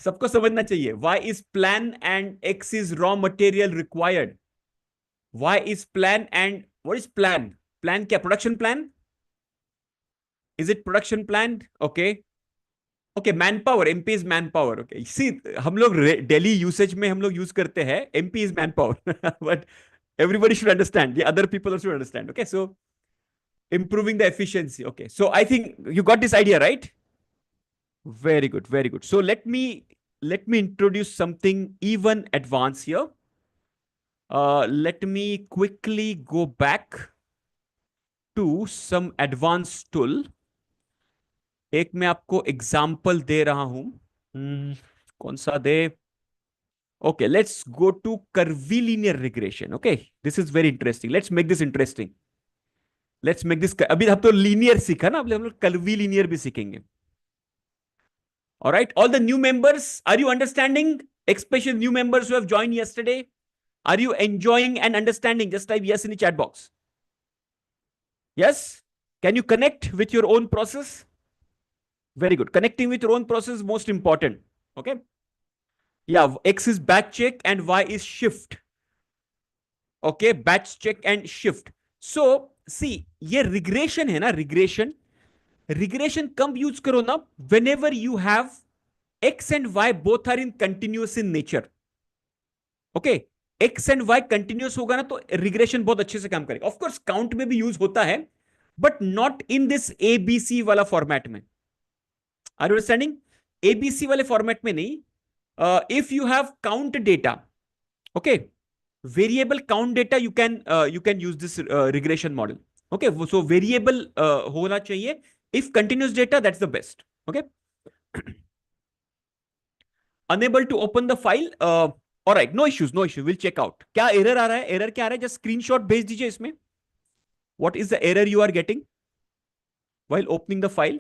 सबको समझना चाहिए. Y is plan and X is raw material required. Y is plan and what is plan? Plan क्या? Production plan? Is it production plan? Okay. Okay man power MP is man power okay see हम लोग daily usage में हम लोग use करते हैं MP is man power but everybody should understand. The other people also understand. Okay, so improving the efficiency. Okay, so I think you got this idea, right? Very good, very good. So let me introduce something even advanced here. Let me quickly go back to some advanced tool. एक मैं आपको example दे रहा हूं. कौन सा दे? Okay, let's go to curvilinear regression. Okay, this is very interesting. Let's make this interesting. Let's make this. अभी हम तो linear सीखा ना, अभी हम लोग curvilinear भी सीखेंगे. All right, all the new members, are you understanding? Especially new members who have joined yesterday, are you enjoying and understanding? Just type yes in the chat box. Yes. Can you connect with your own process? Very good. Connecting with your own process is most important. Okay. Yeah, X is batch check and Y is shift. Okay, batch check and shift. So see, ये regression है ना, regression कब use करो ना, whenever you have x and y both are in continuous in nature. Okay, x and y continuous होगा ना तो regression बहुत अच्छे से काम करेगा. Of course count में भी यूज होता है, but not in this abc वाला फॉर्मेट में. Are you understanding? abc वाले फॉर्मेट में नहीं. If you have count data, okay, variable count data, you can use this regression model. Okay, so variable होना चाहिए. If continuous data, that's the best. Okay. Unable to open the file. All right, no issues, no issue. We'll check out. क्या error आ रहा है? Error क्या आ रहा है? Just screenshot भेज दीजिए इसमें. What is the error you are getting while opening the file?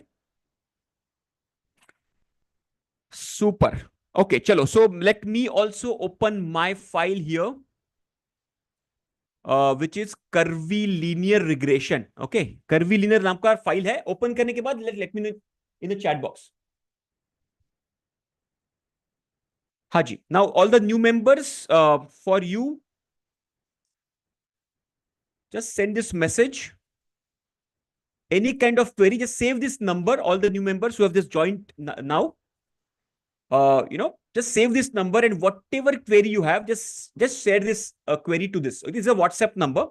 Super. Okay, chalo. So let me also open my file here. Which is curvilinear regression. Okay, curvilinear नाम का file है. Open करने के बाद let me know in the chat box. Haji. Now all the new members, for you, just send this message. Any kind of query, just save this number. All the new members who have just joined now, just save this number, and whatever query you have, just share this query to this. This is a WhatsApp number.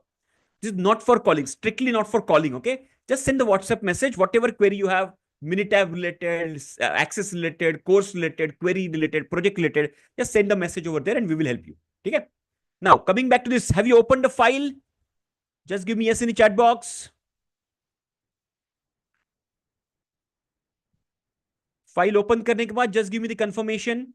This is not for calling, strictly not for calling. Okay, just send the WhatsApp message, whatever query you have, Minitab related, access related, course related, query related, project related, just send the message over there and we will help you. Okay. Now coming back to this, have you opened the file? Just give me yes in the chat box. File open करने के बाद just give me the confirmation.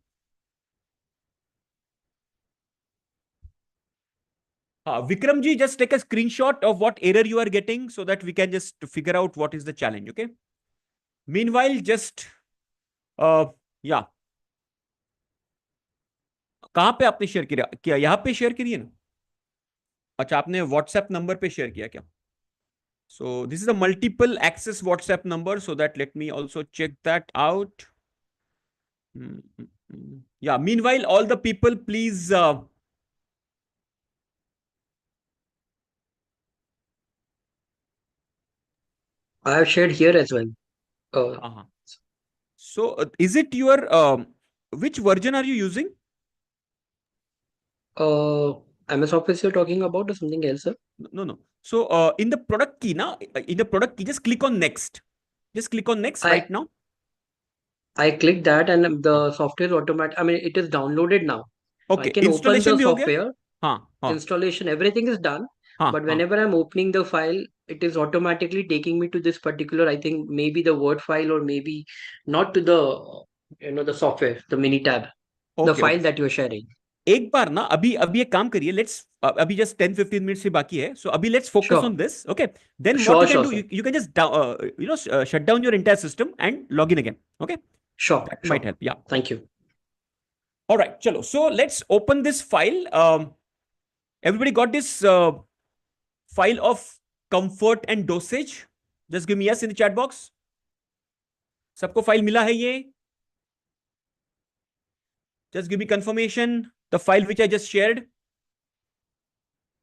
Vikram ji, just take a screenshot of what error you are getting so that we can just figure out what is the challenge. Okay. Meanwhile, just yeah. कहाँ पे आपने share किया? यहाँ पे share करिए ना. अच्छा, आपने WhatsApp नंबर पे शेयर किया क्या? So this is a multiple access WhatsApp number, so that let me also check that out. Yeah. Meanwhile, all the people, please.
I have shared here as well.
So is it your which version are you using?
MS Office you're talking about or something else, sir?
No. So in the product key now, in the product key, just click on next. Just click on next
I
right now.
I clicked that and the software is automatic. I mean, it is downloaded now. So I
Okay,
can open
installation
the
भी हो गया?
software,
हाँ.
installation, everything is done.
हाँ.
But whenever I'm opening the file, it is automatically taking me to this particular, I think maybe the Word file or maybe not to the, the software, the mini tab, the
Okay.
file that you're sharing.
एक बार ना अभी अभी एक काम करिए, let's अभी just 10-15 minutes से बाकी है, सो अभी let's focus
Sure,
on this. Okay, then what
sure,
you can
sure,
do,
sir.
you can just shut down your entire system and log in again. Okay,
Sure,
that might
sure.
help. Yeah.
Thank you.
All right, chalo. So let's open this file. Everybody got this file of comfort and dosage? Just give me yes in the chat box. सबको file मिला है ये? Just give me confirmation. The file which I just shared.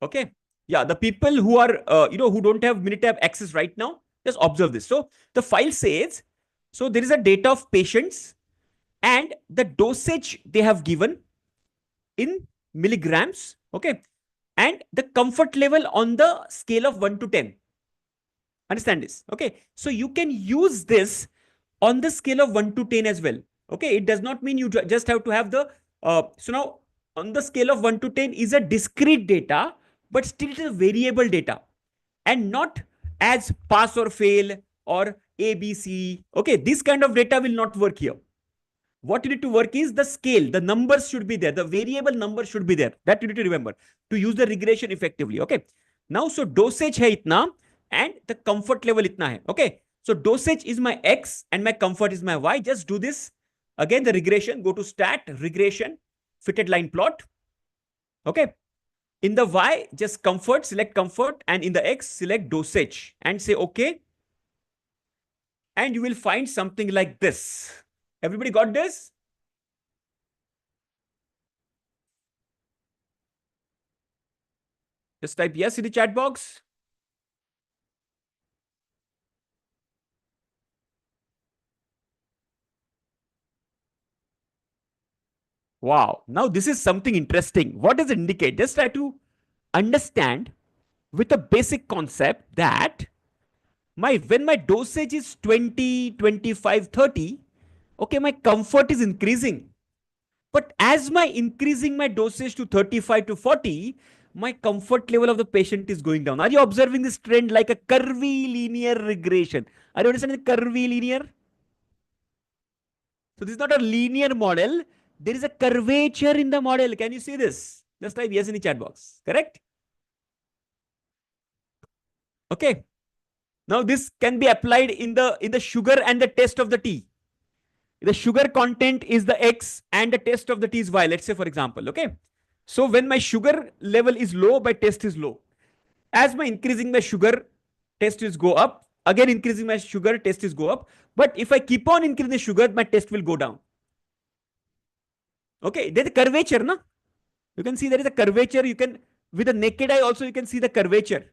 Okay. Yeah, the people who are who don't have Minitab access right now, just observe this. So the file says, so there is a data of patients and the dosage they have given in milligrams. Okay, and the comfort level on the scale of 1 to 10. Understand this? Okay, so you can use this on the scale of 1 to 10 as well. Okay, it does not mean you just have to have the so now on the scale of 1 to 10 is a discrete data, but still it is a variable data and not as pass or fail or ABC. Okay, this kind of data will not work here. What you need to work is the scale, the numbers should be there, the variable number should be there. That you need to remember to use the regression effectively. Okay, now so dosage hai itna and the comfort level itna hai. Okay, so dosage is my X and my comfort is my Y. Just do this again, the regression, go to stat, regression, fitted line plot. Okay, in the Y, just comfort, select comfort, and in the X, select dosage and say okay. And you will find something like this. Everybody got this? Just type yes in the chat box. Wow. Now this is something interesting. What does it indicate? Just try to understand with a basic concept that when my dosage is 20, 25, 30, okay, my comfort is increasing. But as my increasing my dosage to 35 to 40, my comfort level of the patient is going down. Are you observing this trend like a curvy linear regression? Are you understanding the curvy linear? So this is not a linear model. There is a curvature in the model. Can you see this? Just type yes in the chat box. Correct? Okay. Now this can be applied in the sugar and the test of the tea. The sugar content is the X and the test of the T is Y. Let's say for example. Okay. So when my sugar level is low, my test is low. As my increasing my sugar, test is go up. Again increasing my sugar, test is go up. But if I keep on increasing the sugar, my test will go down. Okay, there's a curvature, na? You can see there is a curvature. You can, with the naked eye also, you can see the curvature.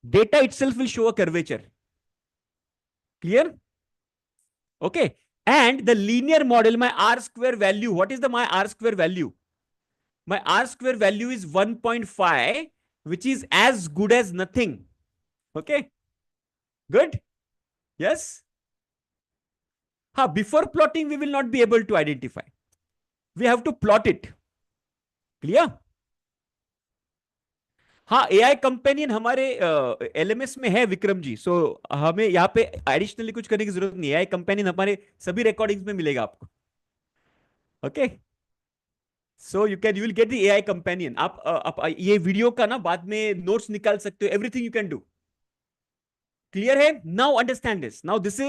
Data itself will show a curvature. Clear? Okay. And the linear model, my R square value, what is my R square value? My R square value is 1.5, which is as good as nothing. Okay. Good? Yes? Before plotting, we will not be able to identify. We have to plot it. Clear? हाँ, AI companion हमारे LMS में है विक्रम जी. सो हमें यहाँ पे additionally कुछ करने की जरूरत नहीं है. एआई कंपेनियन हमारे सभी रिकॉर्डिंग्स में मिलेगा आपको. Okay, so you will get the AI companion. आप ये वीडियो का ना बाद में नोट्स निकाल सकते हो. Everything you can do. Clear है? Now understand this. Now this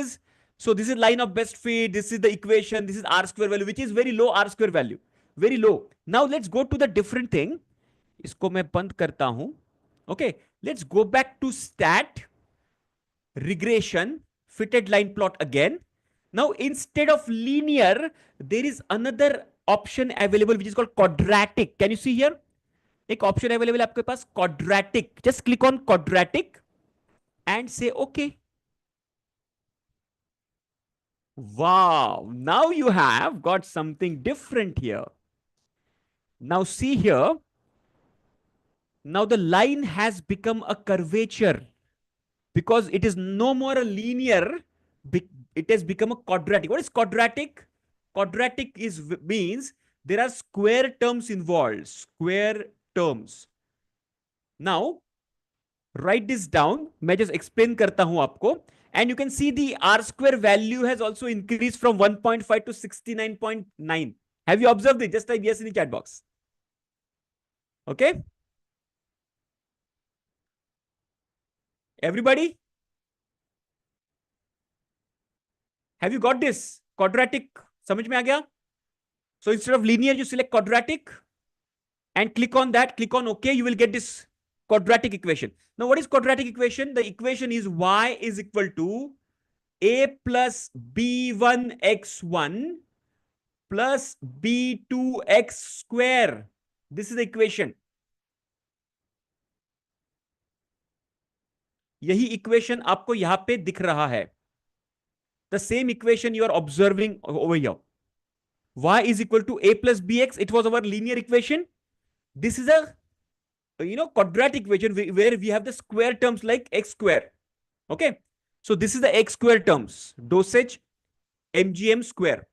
is line of best fit. This is the equation. This is R square value, which is very low. R square value very low. Now let's go to the different thing. इसको मैं बंद करता हूं. Okay, let's go back to stat, regression, fitted line plot again. Now instead of linear, there is another option available which is called quadratic. Can you see here? एक option available आपके पास, quadratic. Just click on quadratic and say okay. Wow, now you have got something different here. Now see here, now the line has become a curvature because it is no more a linear, it has become a quadratic. What is quadratic? Quadratic is means there are square terms involved, square terms. Now write this down. मैं just explain करता हूं आपको. And you can see the R square value has also increased from 1.5 to 69.9. Have you observed it? Just type yes in the chat box. Okay. Everybody? Have you got this? Quadratic. समझ में आ गया? So instead of linear, you select quadratic and click on that. Click on OK. You will get this quadratic equation. Now, what is quadratic equation? The equation is y is equal to a plus b1x1 plus b2x square. This is the equation. यही equation आपको यहां पे दिख रहा है. The same equation you are observing over here. Y is equal to a plus bx. It was our linear equation. This is a quadratic equation where we have the square terms like x square. Okay. So this is the x square terms. Dosage mgm square.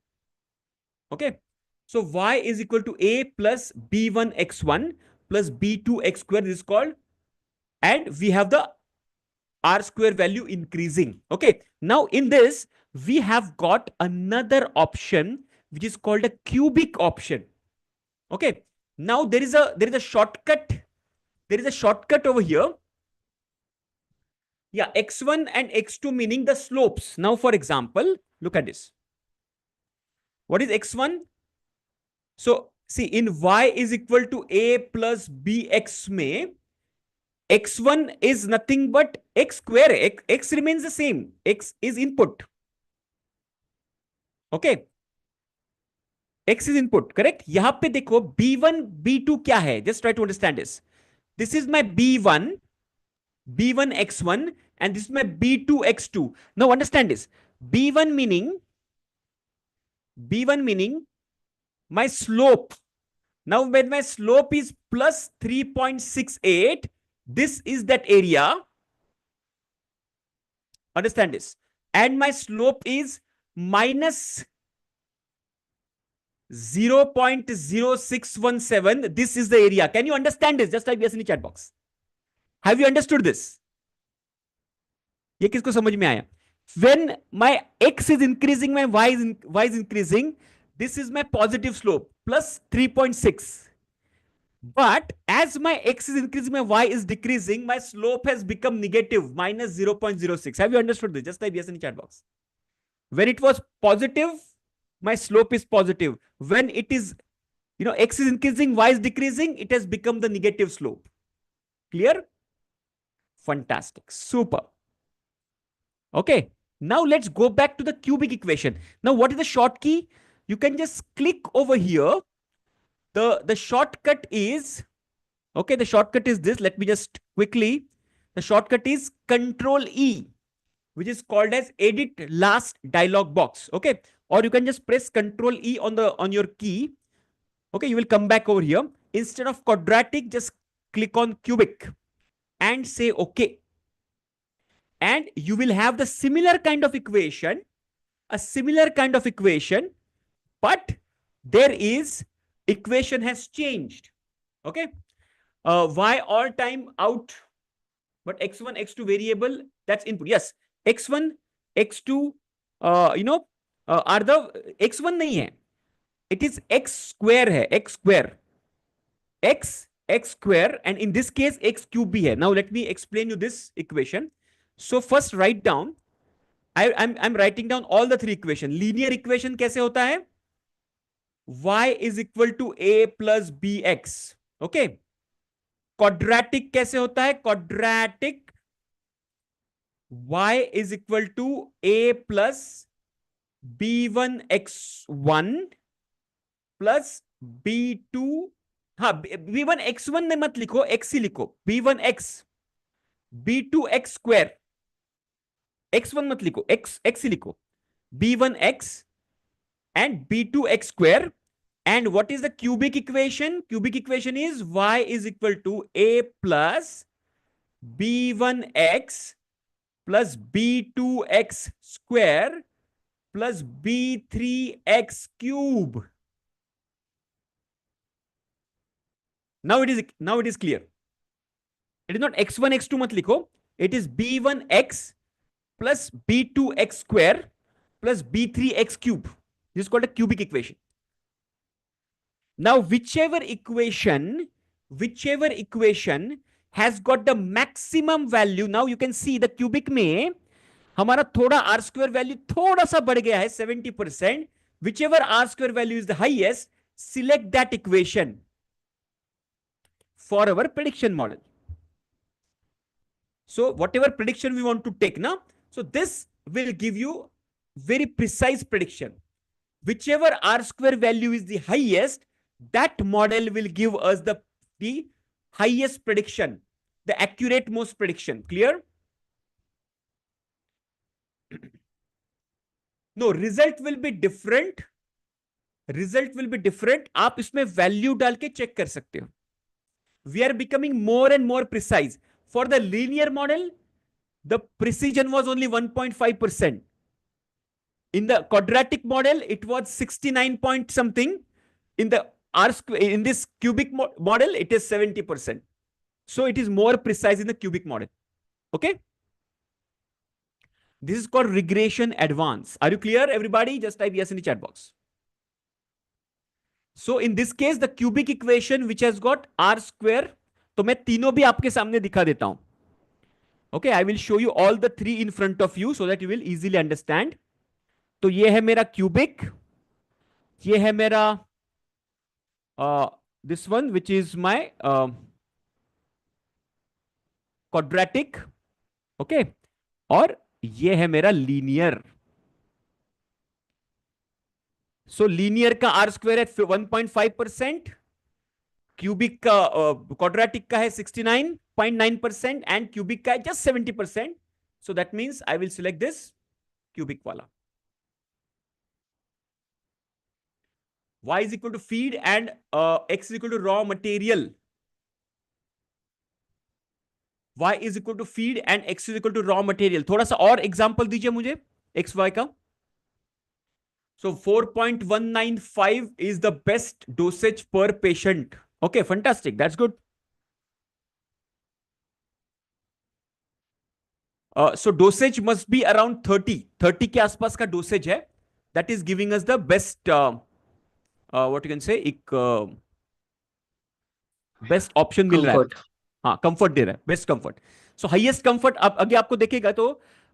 Okay. So y is equal to a plus b1x1 plus b2x square. This is called. And we have the R square value increasing. Okay. Now in this, we have got another option which is called a cubic option. Okay. Now there is a shortcut. There is a shortcut over here. Yeah, x1 and x2 meaning the slopes. Now, for example, look at this. What is x1? So, see, in y is equal to a plus bx mein, x1 is nothing but x square. X remains the same. X is input. Okay. X is input, correct? यहाँ पे देखो b1, b2 क्या है? Just try to understand this. This is my b1, b1x1, and this is my b2x2. Now understand this. b1 meaning my slope. Now when my slope is plus 3.68, this is that area. Understand this. And my slope is minus 0.0617. This is the area. Can you understand this? Just type yes in the chat box. Have you understood this? ये किसको समझ में आया? When my x is increasing, my y is increasing. This is my positive slope, plus 3.6. But as my x is increasing, my y is decreasing, my slope has become negative, minus 0.06. Have you understood this? Just type yes in the chat box. When it was positive, my slope is positive. When it is, x is increasing, y is decreasing, it has become the negative slope. Clear? Fantastic. Super. Okay. Now let's go back to the cubic equation. Now what is the short key? You can just click over here. The shortcut is, okay, the shortcut is this. Let me just quickly, the shortcut is Control E, which is called as edit last dialog box. Okay. Or you can just press Control E on your key. Okay. You will come back over here. Instead of quadratic, just click on cubic and say okay. And you will have the similar kind of equation, but there is equation has changed. Okay. Y all time out, but x1, x2 variable, that's input. Yes. x1, x2, are the x1 nahi hai. It is x square hai, x square. X square, and in this case, x cube bhi hai. Now let me explain you this equation. So first write down, I'm writing down all the three equation. Linear equation कैसे होता है? Y is equal to a plus bx. Okay. Quadratic कैसे होता है? Quadratic y is equal to a plus b1x1 plus b2. हाँ, b1x1 ने मत लिखो, x ही लिखो. b1x, b2x square. x1 मत लिखो, x ही लिखो. b1x and b2x square. And what is the cubic equation? Cubic equation is y is equal to a plus b1x plus b2x square plus b3x cube. Now it is clear. It is not x1 x2 mat likho. It is b1x plus b2x square plus b3x cube. This is called a cubic equation. Now whichever equation has got the maximum value, now you can see the cubic में हमारा थोड़ा r square value थोड़ा सा बढ़ गया है 70%. Whichever r square value is the highest, select that equation for our prediction model. So whatever prediction we want to take now, so this will give you very precise prediction. Whichever r square value is the highest, that model will give us the highest prediction, the accurate most prediction. Clear? No, result will be different. Result will be different. आप इसमें value डाल के check कर सकते हो. We are becoming more and more precise. For the linear model, the precision was only 1.5%. In the quadratic model, it was 69 point something. In the r square, in this cubic model, it is 70%. So it is more precise in the cubic model. Okay. This is called regression advance. Are you clear, everybody? Just type yes in the chat box. So in this case, the cubic equation which has got r square, तो मैं तीनों भी आपके सामने दिखा देता हूं. Okay, I will show you all the three in front of you so that you will easily understand. तो ये है मेरा cubic, ये है मेरा this one which is my quadratic, okay, और ये है मेरा लीनियर. सो लीनियर का आर स्क्वायर है 1.5%, क्यूबिक का क्वाड्रेटिक का है 69.9% एंड क्यूबिक का है just 70%. So that means I will select this cubic वाला. y is equal to feed and x is equal to raw material. y is equal to feed and x is equal to raw material. थोड़ा सा और example दीजिए मुझे x y का. So 4.195 is the best dosage per patient. Okay, fantastic. That's good. So dosage must be around 30. 30 के आसपास का dosage है. That is giving us the best, what you can say, एक best option मिल रहा है. हाँ, comfort दे रहा है. Best comfort. So highest comfort अब आगे आपको देखेगा तो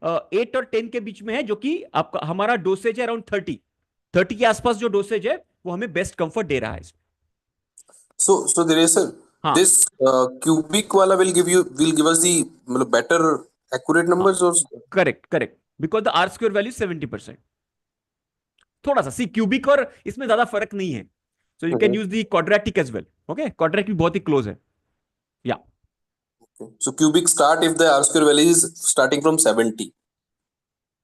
8 और 10 के बीच में है, जो कि आपका हमारा dosage है around 30. 30 के आसपास जो डोसेज है वो हमें बेस्ट कंफर्ट दे रहा है.
So there is sir, this cubic wala will give us the मतलब better accurate numbers or
correct because the r square value is 70%. थोड़ा सा सी क्यूबिक और इसमें ज्यादा फर्क नहीं है. So you can use the quadratic as well. Okay, quadratic भी बहुत ही क्लोज है. Yeah.
Okay. So cubic start if the r square value is starting from 70.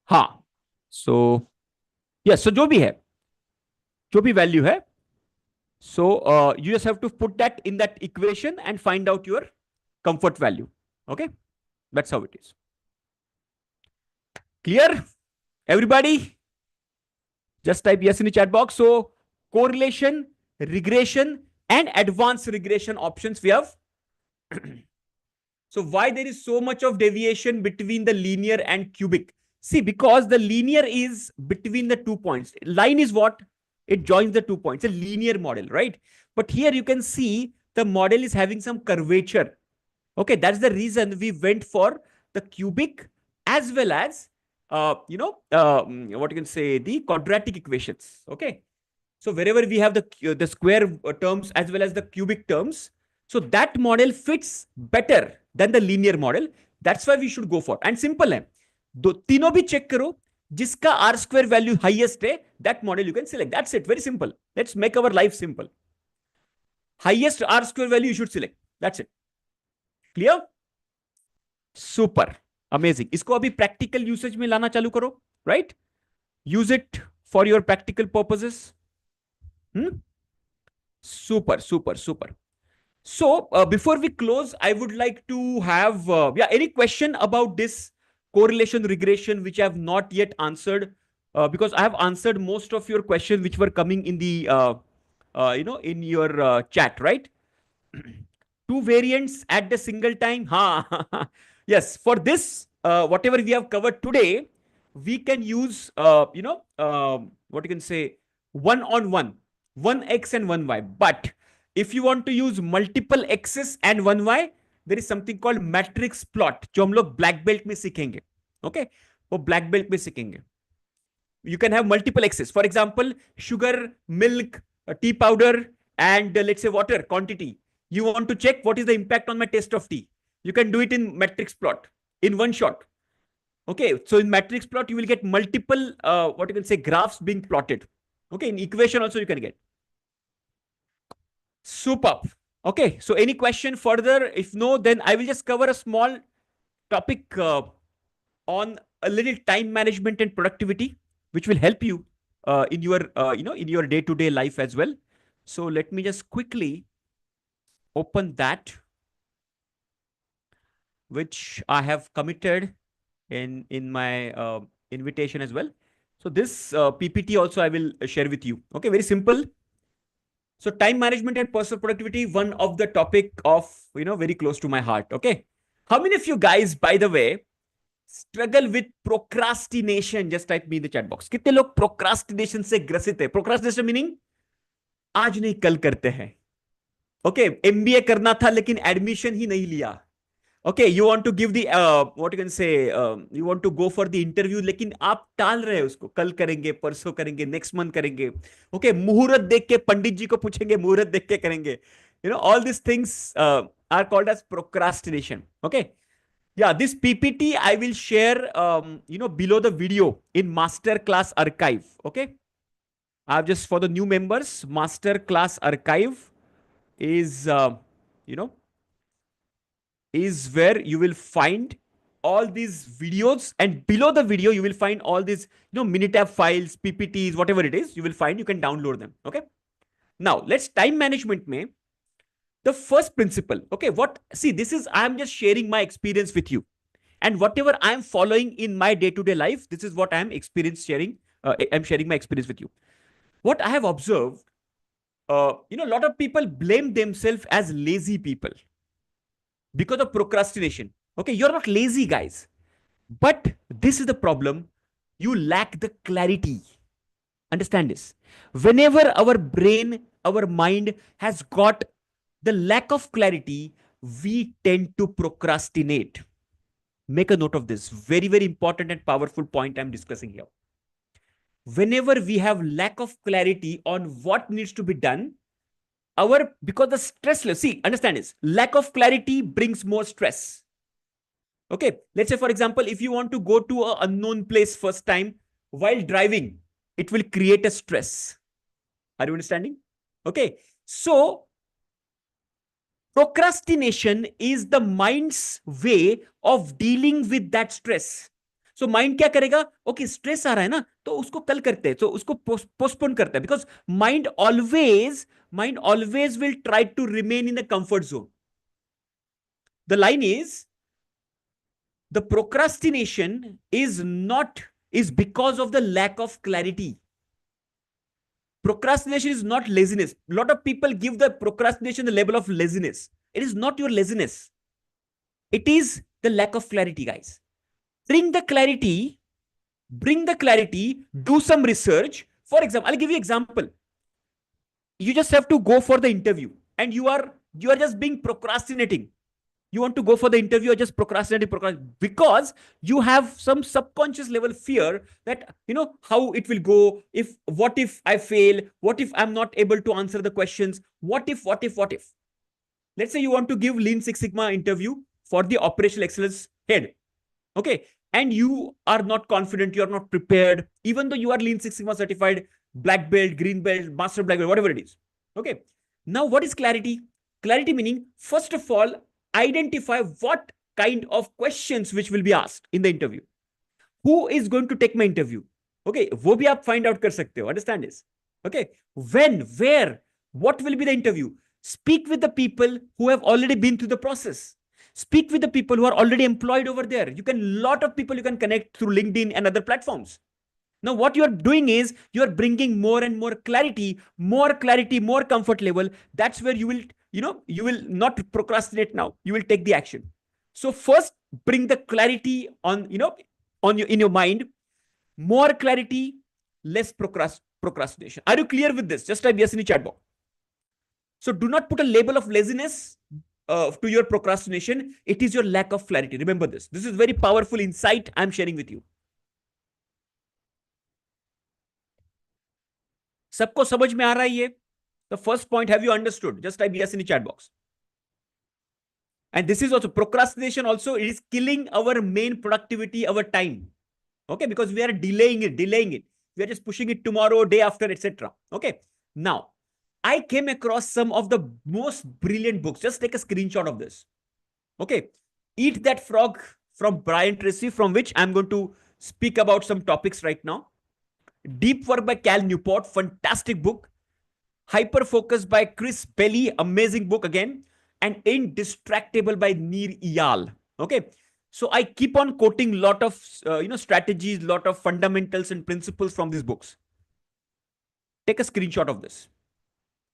हाँ. So yes, so जो भी वैल्यू है, so you just have to put that in that equation and find out your comfort value. Okay, that's how it is. Clear, everybody? Just type yes in the chat box. So correlation, regression and advanced regression options we have. So why there is so much of deviation between the linear and cubic? See, because the linear is between the 2 points. Line is what? It joins the 2 points. A linear model, right? But here you can see the model is having some curvature. Okay, that's the reason we went for the cubic as well as, what you can say, the quadratic equations. Okay, so wherever we have the square terms as well as the cubic terms, so that model fits better than the linear model. That's why we should go for. And simple है. दो तीनों भी check करो, जिसका r square value highest है, that model you can select. That's it. Very simple. Let's make our life simple. Highest r square value you should select. That's it. Clear? Super. Amazing. इसको अभी practical usage में लाना चालू करो. Right? use it for your practical purposes? Super, super, super. So before we close, I would like to have any question about this correlation regression which I have not yet answered, because I have answered most of your questions which were coming in the in your chat, right? Two variants at the single time. Ha. Yes, for this whatever we have covered today, we can use what you can say, one on one x and one y. But if you want to use multiple x's and one y, there is something called matrix plot जो हम लोग black belt में सीखेंगे. Okay, वो black belt में सीखेंगे. You can have multiple x's. For example, sugar, milk, tea powder, and let's say water quantity. You want to check what is the impact on my taste of tea. You can do it in matrix plot in one shot. Okay, so in matrix plot, you will get multiple, what you can say, graphs being plotted. Okay, in equation also you can get. Superb. Okay, so any question further? If no, then I will just cover a small topic on a little time management and productivity, which will help you in your, in your day-to-day life as well. So let me just quickly open that, which I have committed in my invitation as well. So this PPT also I will share with you. Okay, very simple. So time management and personal productivity, one of the topic of, very close to my heart. Okay. How many of you guys, by the way, struggle with procrastination? Just type me in the chat box. कितने लोग procrastination से ग्रसित है? Procrastination meaning आज नहीं कल करते हैं. Okay, MBA करना था लेकिन एडमिशन ही नहीं लिया. Okay, you want to give the what you can say, you want to go for the interview, लेकिन आप टाल रहे हैं उसको. कल करेंगे, परसों करेंगे, next month करेंगे. Okay, मुहूर्त देख के पंडित जी को पूछेंगे, मुहूर्त देख के करेंगे. All these things are called as procrastination. Okay. Yeah, this PPT I will share, below the video in masterclass archive. Okay. I've just, for the new members, masterclass archive is, is where you will find all these videos, and below the video you will find all these minitab files, ppts, whatever it is, you will find, you can download them. Okay, now let's time management mein the first principle. Okay, see, this is, I'm just sharing my experience with you, and whatever I'm following in my day-to-day life, this is what I'm sharing. I'm sharing my experience with you. What I have observed, a lot of people blame themselves as lazy people because of procrastination. Okay, you're not lazy, guys. But this is the problem. You lack the clarity. Understand this. Whenever our brain, our mind has got the lack of clarity, we tend to procrastinate. Make a note of this. Very, very important and powerful point I'm discussing here. Whenever we have lack of clarity on what needs to be done, because the stress level, see, understand this, lack of clarity brings more stress. Okay, let's say, for example, if you want to go to an unknown place first time while driving, it will create a stress. Are you understanding? Okay, so procrastination is the mind's way of dealing with that stress. So mind क्या करेगा? Okay, stress आ रहा है ना, तो उसको कल करते हैं, तो उसको postpone करता है, because mind always will try to remain in the comfort zone. The line is, the procrastination is because of the lack of clarity. Procrastination is not laziness. A lot of people give the procrastination the label of laziness. It is not your laziness. It is the lack of clarity, guys. Bring the clarity, do some research. For example, I'll give you an example. You just have to go for the interview and you are just being procrastinating. You want to go for the interview or just procrastinating because you have some subconscious level fear that, how it will go. What if I fail? What if I'm not able to answer the questions? What if? Let's say you want to give Lean Six Sigma interview for the operational excellence head. Okay. And you are not confident, you are not prepared, even though you are Lean Six Sigma certified, black belt, green belt, master black belt, whatever it is. Okay. Now, what is clarity? Clarity meaning, first of all, identify what kind of questions which will be asked in the interview. Who is going to take my interview? Okay, वो भी आप find out कर सकते हो. Understand this? Okay, when, where, what will be the interview? Speak with the people who have already been through the process. Speak with the people who are already employed over there. You can, lot of people you can connect through LinkedIn and other platforms. Now, what you are doing is you are bringing more and more clarity, more comfort level. That's where you will, you will not procrastinate now. You will take the action. So first, bring the clarity on, on your in your mind. More clarity, less procrastination. Are you clear with this? Just type yes in the chat box. So do not put a label of laziness to your procrastination. It is your lack of clarity. Remember this. This is very powerful insight I'm sharing with you. सबको समझ में आ रहा है ये? The first point, have you understood? Just type yes in the chat box. And this is also procrastination. Also, it is killing our main productivity, our time. Okay, because we are delaying it. We are just pushing it tomorrow, day after, etc. Okay. Now, I came across some of the most brilliant books. Just take a screenshot of this. Okay. Eat That Frog from Brian Tracy, from which I'm going to speak about some topics right now. Deep Work by Cal Newport, fantastic book. Hyper Focus by Chris Belly, amazing book again. And Indistractable by Nir Eyal. Okay. So I keep on quoting lot of strategies, lot of fundamentals and principles from these books. Take a screenshot of this.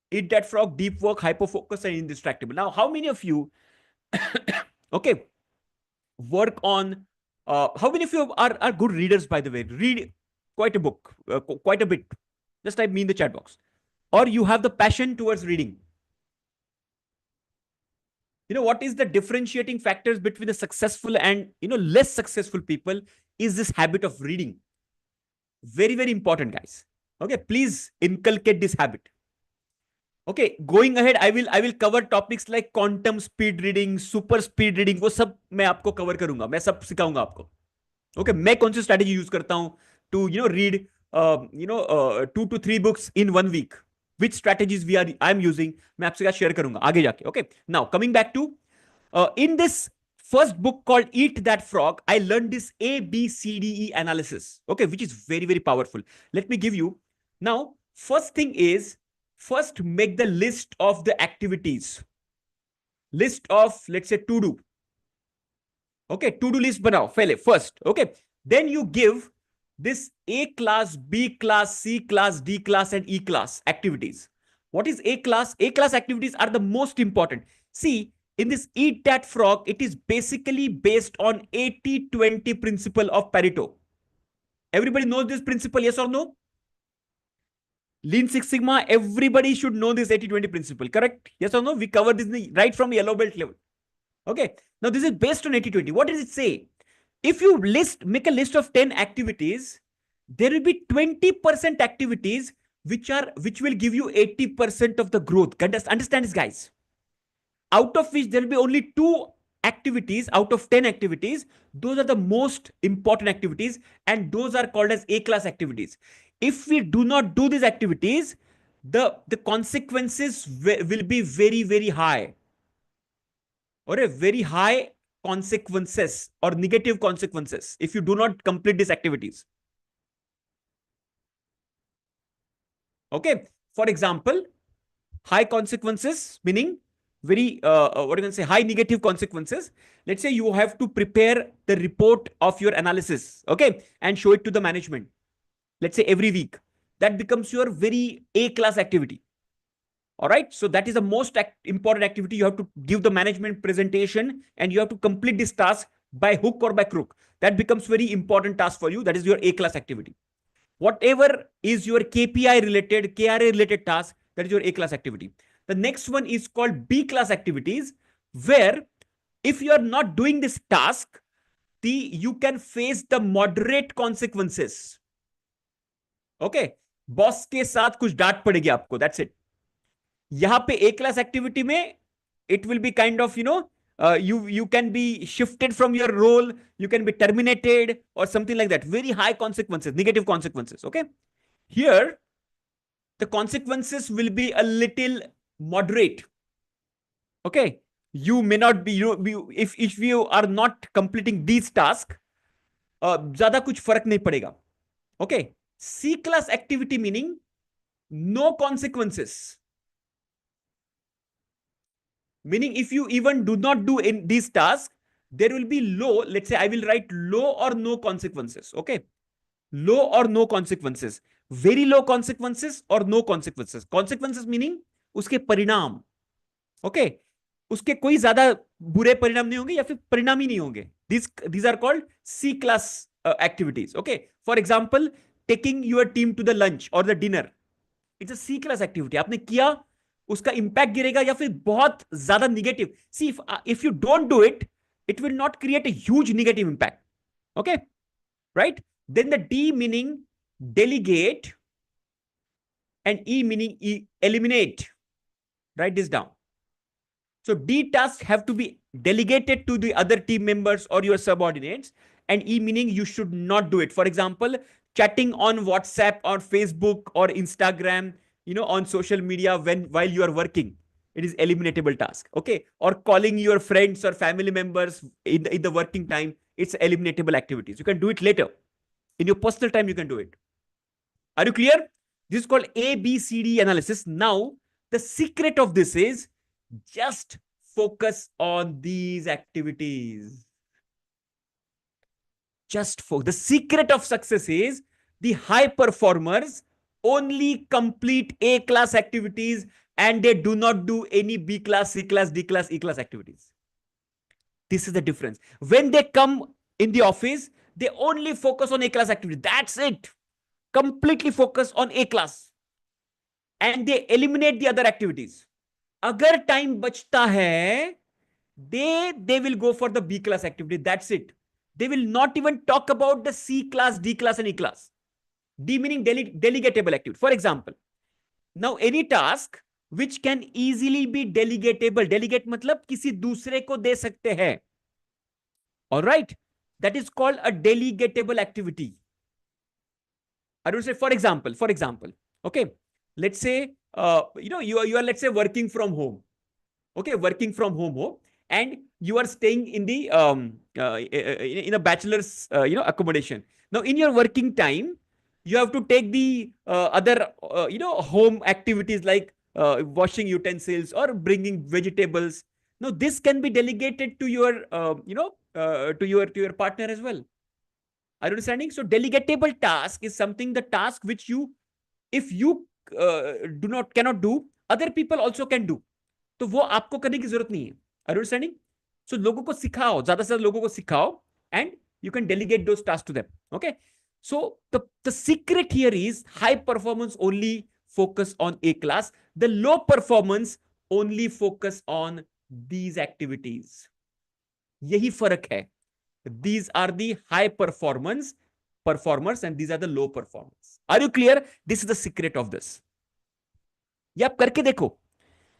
Eat That Frog, Deep Work, Hyper Focus, and Indistractable. Now, how many of you, okay, work on? How many of you are good readers? By the way, read quite a book, quite a bit. Just type me in the chat box. Or you have the passion towards reading. What is the differentiating factors between the successful and less successful people is this habit of reading. Very, very important, guys. Okay, please inculcate this habit. Okay, going ahead, I will cover topics like quantum speed reading, super speed reading. वो सब मैं आपको cover करूंगा, मैं सब सिखाऊंगा आपको. Okay, मैं कौन सी strategy use करता हूं to read 2 to 3 books in 1 week. Which strategies I'm using, मैं आपसे share करूंगा आगे जाके. Okay, now coming back to in this first book called Eat That Frog, I learned this ABCDE analysis. Okay, which is very, very powerful. Let me give you now. First thing is, first make the list of the activities. List of, let's say, to do. Okay, to do list banao first. Okay, then you give this A class, B class, C class, D class, and E class activities. What is A class? A class activities are the most important. See, in this Eat That Frog, it is basically based on 80-20 principle of Pareto. Everybody knows this principle, yes or no? Lean Six Sigma, everybody should know this 80-20 principle, correct? Yes or no? We covered this right from yellow belt level. Okay, now this is based on 80-20. What does it say? If you make a list of 10 activities, there will be 20% activities which will give you 80% of the growth. Understand this, guys? Out of which there will be only 2 activities out of 10 activities. Those are the most important activities, and those are called as A class activities. If we do not do these activities, the consequences will be very, very high, or a very high consequences or negative consequences if you do not complete these activities. Okay, for example, high consequences meaning very what you can say, high negative consequences. Let's say you have to prepare the report of your analysis, okay, and show it to the management, let's say every week. That becomes your very A class activity. All right, so that is the most important activity. You have to give the management presentation and you have to complete this task by hook or by crook. That becomes very important task for you. That is your A class activity. Whatever is your KPI related, KRA related task, that is your A class activity. The next one is called B class activities, where if you are not doing this task, you can face the moderate consequences. Okay, boss के साथ कुछ डांट पड़ेगी आपको, that's it. यहाँ पे A class activity में it will be kind of, you can be shifted from your role, you can be terminated or something like that. Very high consequences, negative consequences. Okay, here the consequences will be a little moderate. Okay, you may not be, if you are not completing these tasks, ज़्यादा कुछ फर्क नहीं पड़ेगा. Okay, C class activity meaning no consequences. Meaning if you even do not do in these tasks, there will be low, let's say I will write low or no consequences. Okay. Low or no consequences. Very low consequences or no consequences. Consequences meaning उसके परिणाम. Okay. उसके कोई ज्यादा बुरे परिणाम नहीं होंगे या फिर परिणाम ही नहीं होंगे. These are called C class activities. Okay. For example, taking your team to the lunch or the dinner. It's a C class activity. आपने किया, उसका इंपैक्ट गिरेगा या फिर बहुत ज्यादा negative. See if you don't do it, it will not create a huge negative impact. Okay, right? Then the D meaning delegate and E meaning eliminate. Write this down. So D tasks have to be delegated to the other team members or your subordinates, and E meaning you should not do it. For example, chatting on WhatsApp or Facebook or Instagram, on social media while you are working. It is eliminatable task. Okay. Or calling your friends or family members in the working time. It's eliminatable activities. You can do it later. In your personal time, you can do it. Are you clear? This is called ABCD analysis. Now, the secret of this is just focus on these activities. Just focus. The secret of success is the high performers only complete A class activities and they do not do any B class, C class, D class, E class activities. This is the difference. When they come in the office, they only focus on A class activity. That's it. Completely focus on A class. And they eliminate the other activities. Agar time bachta hai, they will go for the B class activity. That's it. They will not even talk about the C class, D class, and E class. D meaning delegatable activity. For example, now any task which can easily be delegatable. Delegate matlab किसी दूसरे को दे सकते हैं. All right. That is called a delegatable activity. I would say, for example, okay, let's say, you are, let's say, working from home. Okay, working from home, and you are staying in the in a bachelor's accommodation. Now, in your working time, you have to take the other home activities like washing utensils or bringing vegetables. Now, this can be delegated to your to your partner as well. Are you understanding? So delegatable task is something, the task which you, if you cannot do, other people also can do. तो वो आपको करने की जरूरत नहीं है. Are you understanding? So लोगों को सिखाओ, ज्यादा से ज्यादा लोगों को सिखाओ, and you can delegate those tasks to them. Okay. So the secret here is high performance only focus on A class. The low performance only focus on these activities. यही फर्क है. These are the high performers and these are the low performers. Are you clear? This is the secret of this. ये आप करके देखो.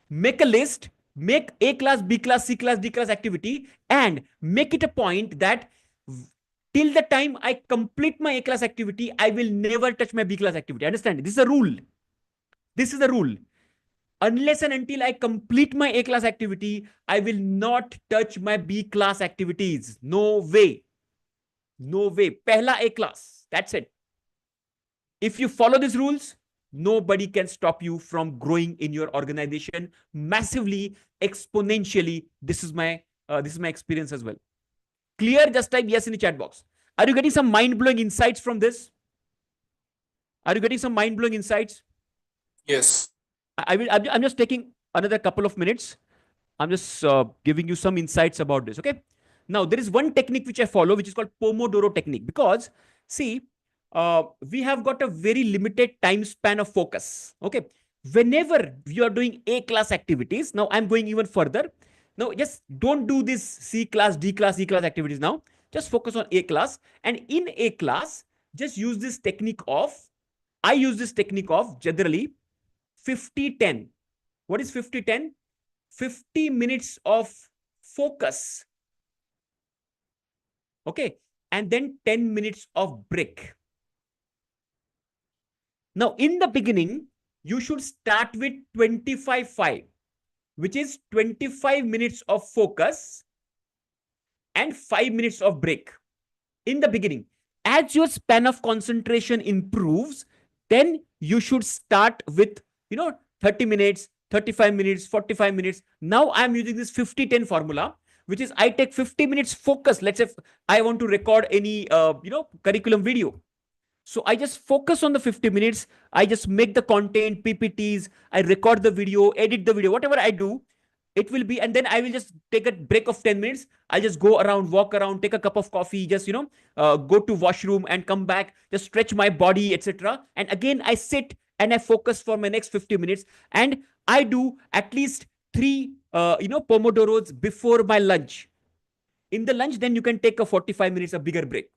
Make a list, make A class, B class, C class, D class activity, and make it a point that till the time I complete my A class activity, I will never touch my B class activity. Understand? This is a rule. This is the rule. Unless and until I complete my A class activity, I will not touch my B class activities. No way. No way. Pehla A class. That's it. If you follow these rules, nobody can stop you from growing in your organization massively, exponentially. This is my experience as well. Clear? Just type yes in the chat box. Are you getting some mind-blowing insights from this? Are you getting some mind-blowing insights?
Yes.
I'm just taking another couple of minutes. I'm just giving you some insights about this. Okay. Now there is one technique which I follow, which is called Pomodoro technique, because see, we have got a very limited time span of focus. Okay. Whenever you are doing A class activities, now I'm going even further. Now just don't do this C class, D class, E class activities now. Just focus on A class. And in A class, just use this technique of, I use this technique of generally 50-10. What is 50-10? 50 minutes of focus. Okay. And then 10 minutes of break. Now, in the beginning, you should start with 25-5, which is 25 minutes of focus and 5 minutes of break in the beginning. as your span of concentration improves, then you should start with, 30 minutes, 35 minutes, 45 minutes. Now I'm using this 50-10 formula, which is I take 50 minutes focus. Let's say I want to record any, curriculum video. So I just focus on the 50 minutes. I just make the content, PPTs, I record the video, edit the video, whatever I do, it will be, and then I will just take a break of 10 minutes. I'll just go around, walk around, take a cup of coffee, just, go to washroom and come back, just stretch my body, etc. And again, I sit and I focus for my next 50 minutes. And I do at least three, Pomodoros before my lunch. In the lunch, then you can take a 45 minutes, a bigger break.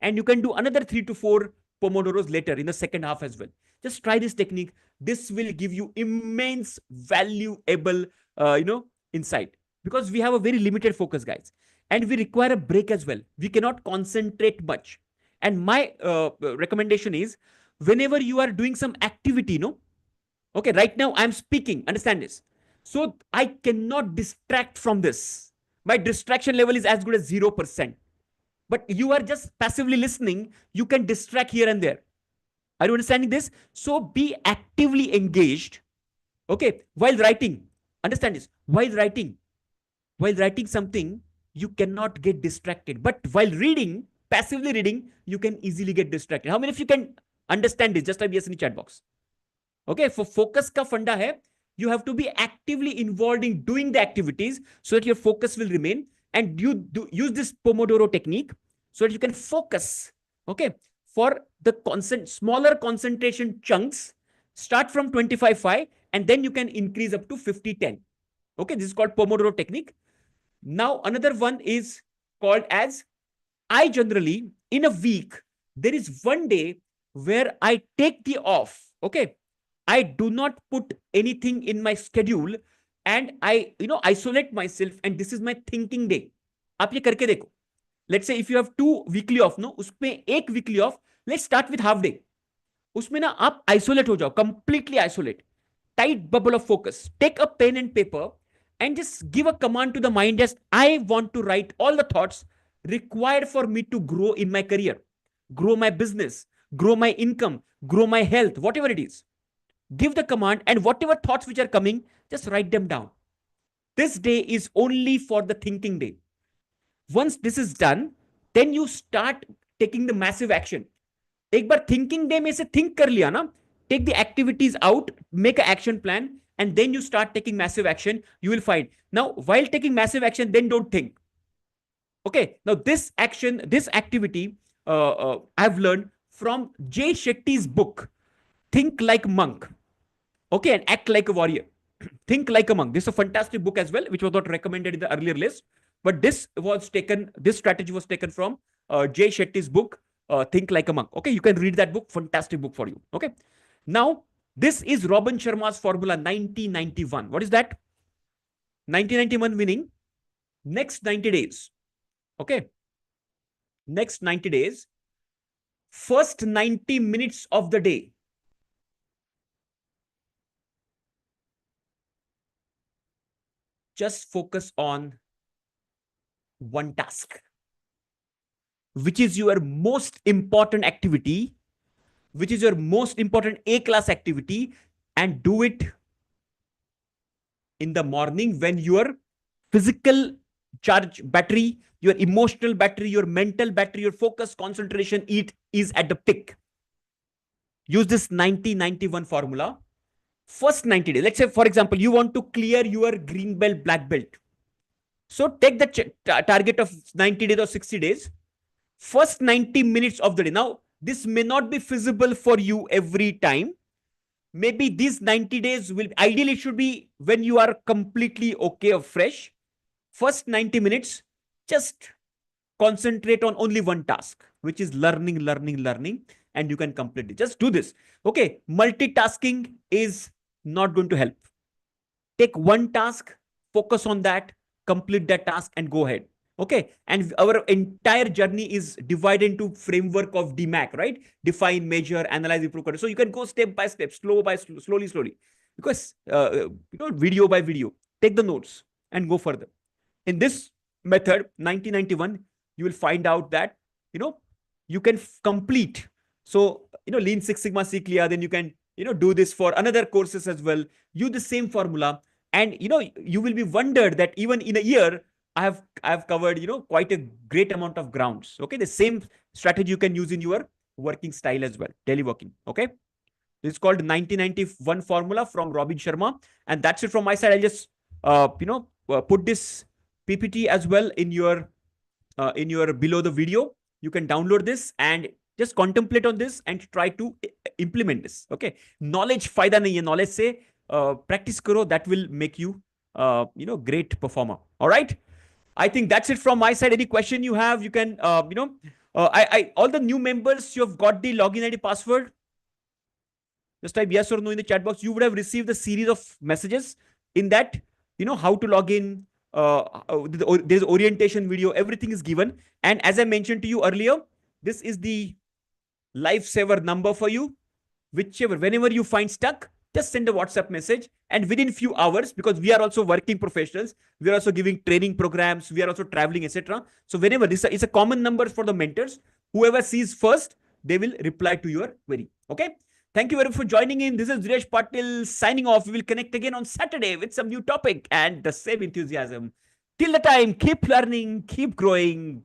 And you can do another 3 to 4 Pomodoros later in the second half as well. Just try this technique. This will give you immense valuable, insight, because we have a very limited focus, guys, and we require a break as well. We cannot concentrate much. And my recommendation is, whenever you are doing some activity, okay, right now I'm speaking, understand this. So I cannot distract from this. My distraction level is as good as 0%. But you are just passively listening. You can distract here and there. Are you understanding this? So be actively engaged. Okay. While writing, understand this. While writing something, you cannot get distracted. But while reading, passively reading, you can easily get distracted. How many of you can understand this? Just type yes in the chat box. Okay. For focus ka funda hai, you have to be actively involved in doing the activities so that your focus will remain. And you use this Pomodoro technique so that you can focus, okay, for the smaller concentration chunks. Start from 25-5 and then you can increase up to 50-10. Okay, this is called Pomodoro technique. Now, another one is called as, I generally, in a week, there is one day where I take the off, okay. I do not put anything in my schedule and I, isolate myself, and this is my thinking day. आप ये करके देखो. Let's say if you have 2 weekly off, उसमें एक weekly off, let's start with half day. उसमें ना आप isolate हो जाओ, completely isolate. Tight bubble of focus. Take a pen and paper and just give a command to the mind. Just, I want to write all the thoughts required for me to grow in my career, grow my business, grow my income, grow my health, whatever it is. Give the command, and whatever thoughts which are coming, just write them down. This day is only for the thinking day. Once this is done, then you start taking the massive action. एक बार thinking day में से think कर लिया ना, take the activities out, make an action plan, and then you start taking massive action. You will find. Now, while taking massive action, then don't think. Okay. Now, this action, this activity, I've learned from Jay Shetty's book, Think Like a Monk. Okay, and Act Like a Warrior. Think Like a Monk. This is a fantastic book as well, which was not recommended in the earlier list. But this strategy was taken from Jay Shetty's book, Think Like a Monk. Okay, you can read that book. Fantastic book for you. Okay. Now, this is Robin Sharma's formula, 1991. What is that? 1991 meaning next 90 days. Okay. Next 90 days, first 90 minutes of the day, just focus on one task, which is your most important activity, which is your most important A-class activity, and do it in the morning when your physical charge battery, your emotional battery, your mental battery, your focus, concentration, is at the peak. Use this 90-91 formula. First 90 days, let's say, for example, you want to clear your green belt, black belt. So take the target of 90 days or 60 days. First 90 minutes of the day. Now, this may not be feasible for you every time. Maybe these 90 days will, ideally, it should be when you are completely okay or fresh. First 90 minutes, just concentrate on only one task, which is learning, and you can complete it. Just do this. Okay. Multitasking is not going to help. Take one task, focus on that, complete that task, and go ahead. Okay. And our entire journey is divided into framework of DMAC, right? Define, measure, analyze, improve. So you can go step by step, slowly. Because, video by video, take the notes and go further. In this method, 1991, you will find out that, you can complete. So, Lean Six Sigma C clear, then you can, do this for another courses as well. Use the same formula. And, you will be wondered that even in a year, I have covered, quite a great amount of grounds. Okay. The same strategy you can use in your working style as well, daily working. Okay. It's called 1991 formula from Robin Sharma. And that's it from my side. I'll just, put this PPT as well in your below the video. You can download this and just contemplate on this and try to implement this. Okay. Knowledge फायदा नहीं है. Knowledge से practice करो. That will make you, great performer. All right. I think that's it from my side. Any question you have, you can, all the new members, you have got the login ID password. Just type yes or no in the chat box. You would have received a series of messages in that, how to log in. There's orientation video. Everything is given. And as I mentioned to you earlier, this is the lifesaver number for you. Whenever you find stuck, just send a WhatsApp message, and within few hours, because we are also working professionals, we are also giving training programs, we are also traveling, etc. So whenever this is a common number for the mentors, whoever sees first, they will reply to your query. Okay. Thank you very much for joining in. This is Dinesh Patil signing off. We will connect again on Saturday with some new topic and the same enthusiasm. Till the time, keep learning, keep growing.